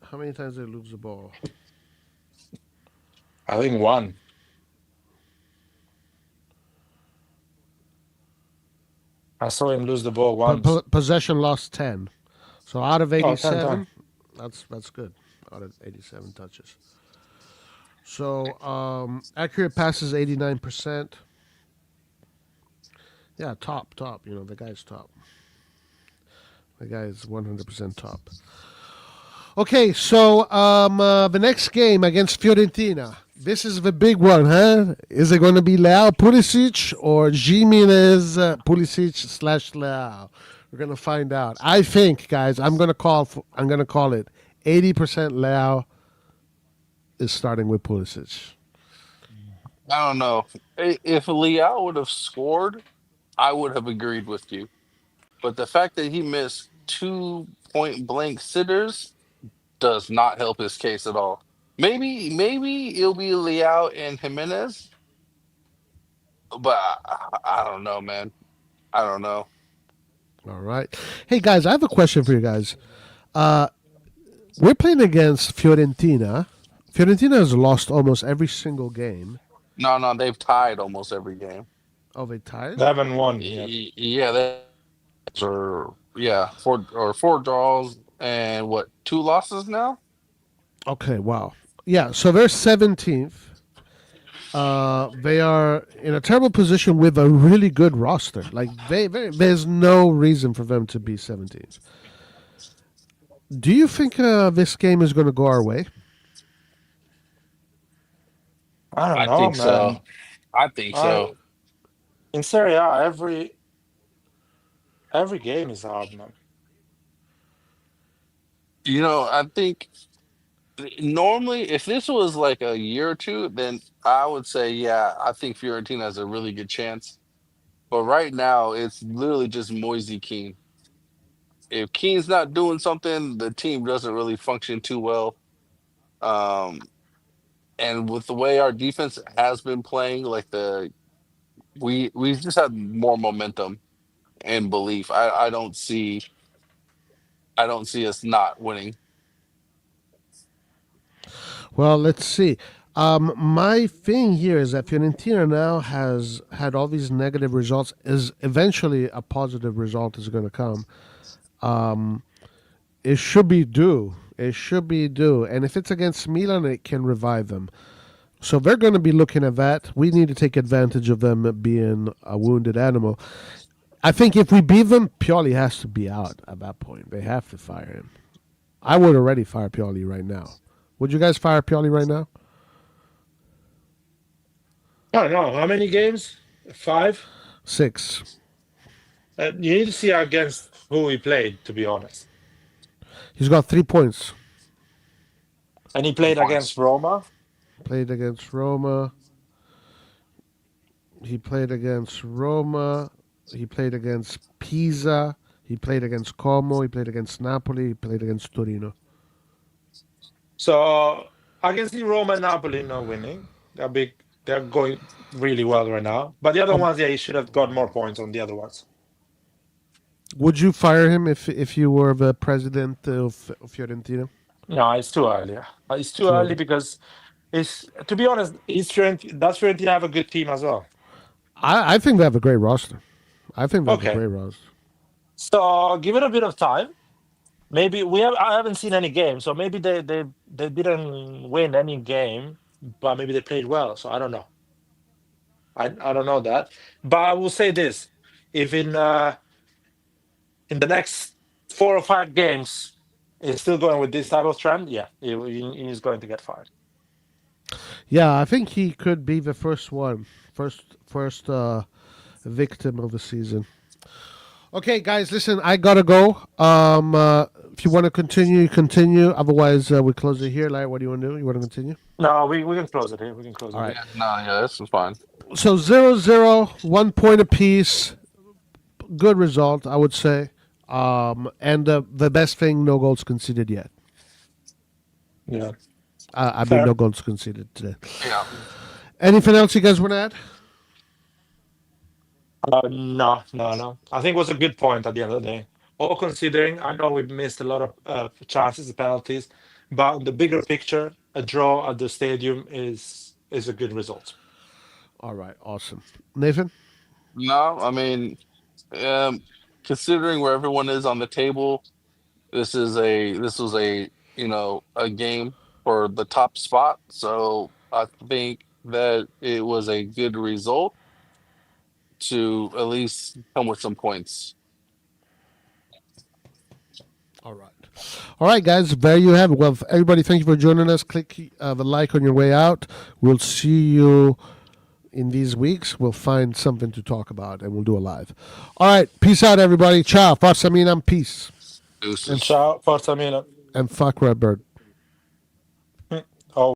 S1: How many times did he lose the ball?
S2: I think one. I saw him lose the ball once.
S1: Possession lost 10. So out of
S2: Oh, 10 times.
S1: 87, that's good. Out of 87 touches. So accurate passes 89%. Yeah, top. The guy's top. The guy is 100% top. Okay, so the next game against Fiorentina. This is the big one, huh? Is it going to be Leao Pulisic or Jimenez Pulisic slash Leao? We're going to find out. I think, guys, I'm going to call it 80% Leao is starting with Pulisic.
S4: I don't know. If Leao would have scored, I would have agreed with you. But the fact that he missed two point blank sitters does not help his case at all. Maybe it'll be Leao and Jimenez, but I don't know, man. I don't know.
S1: All right. Hey guys, I have a question for you guys. Uh, we're playing against Fiorentina. Fiorentina has lost almost every single game.
S4: No, no, they've tied almost every game.
S1: Oh, they tied.
S2: They haven't won yet.
S4: Yeah, yeah, four draws and what, two losses now?
S1: Okay. Wow. Yeah. So they're 17th. They are in a terrible position with a really good roster. Like there's no reason for them to be 17th. Do you think this game is going to go our way?
S2: I don't
S4: I
S2: know,
S4: think so.
S2: man.
S4: I think
S2: I
S4: so.
S2: in Serie A, every game is hard, man.
S4: I think normally if this was like a year or two, then I would say, yeah, I think Fiorentina has a really good chance. But right now, it's literally just Moise Kean. If Keane's not doing something, the team doesn't really function too well. Um, and with the way our defense has been playing, like we just had more momentum and belief. I don't see us not winning.
S1: Well, let's see. My thing here is that Fiorentina now has had all these negative results. Is eventually a positive result is going to come. Um, it should be due. It should be due. And if it's against Milan, it can revive them. So they're going to be looking at that. We need to take advantage of them being a wounded animal. I think if we beat them, Pioli has to be out at that point. They have to fire him. I would already fire Pioli right now. Would you guys fire Pioli right now?
S2: I don't know how many games. 5.
S1: 6.
S2: You need to see against who he played, to be honest.
S1: He's got 3 points.
S2: And he
S4: 3
S2: played against
S4: points.
S2: Roma.
S1: Played against Roma. He played against Roma. He played against Pisa. He played against Como. He played against Napoli. He played against Torino.
S2: So I can see Roma and Napoli not winning. They're big. They're going really well right now. But the other
S1: Um,
S2: ones, yeah, he should have got more points on the other ones.
S1: would you fire him if you were the president of Fiorentina?
S2: No, it's too early. It's too
S1: Too
S2: early
S1: early.
S2: because it's, to be honest, it's Fiorentina. Does Fiorentina have a good team as well?
S1: I think they have a great roster. I think they have a
S2: Okay,
S1: great roster.
S2: so give it a bit of time. Maybe I haven't seen any games, so maybe they didn't win any game, but maybe they played well. So I don't know. I don't know that. But I will say this: if in the next 4 or 5 games is still going with this type of trend, yeah, he's going to get fired.
S1: Yeah, I think he could be the first one, first victim of the season. Okay, guys, listen, I gotta go. If you want to continue, continue. Otherwise, we close it here. Like, what do you want to do? You want to continue?
S2: No, we can close it here. We can close
S1: All
S2: it
S1: right.
S2: here.
S4: Yeah, no, yeah, this is fine.
S1: So 0-0, 1 point apiece. Good result, I would say. And the best thing, no goals conceded yet.
S2: Yeah,
S1: I mean, no
S2: fair.
S1: goals conceded today.
S4: Yeah.
S1: Anything else you guys want to add?
S2: No, no, no. I think it was a good point at the end of the day. All considering, I know we missed a lot of chances, penalties, but in the bigger picture, a draw at the stadium is a good result.
S1: All right, awesome. Nathan?
S4: No, I mean, um, considering where everyone is on the table, this was a a game for the top spot. So I think that it was a good result to at least come with some points.
S1: All right. All right, guys, there you have it. Well, everybody, thank you for joining us. Click the like on your way out. We'll see you in these weeks. We'll find something to talk about and we'll do a live. All right, peace out, everybody. Ciao. Forza Milan, peace.
S4: Deuces.
S1: And,
S2: Ciao, Forza Milan.
S1: and fuck Redbird.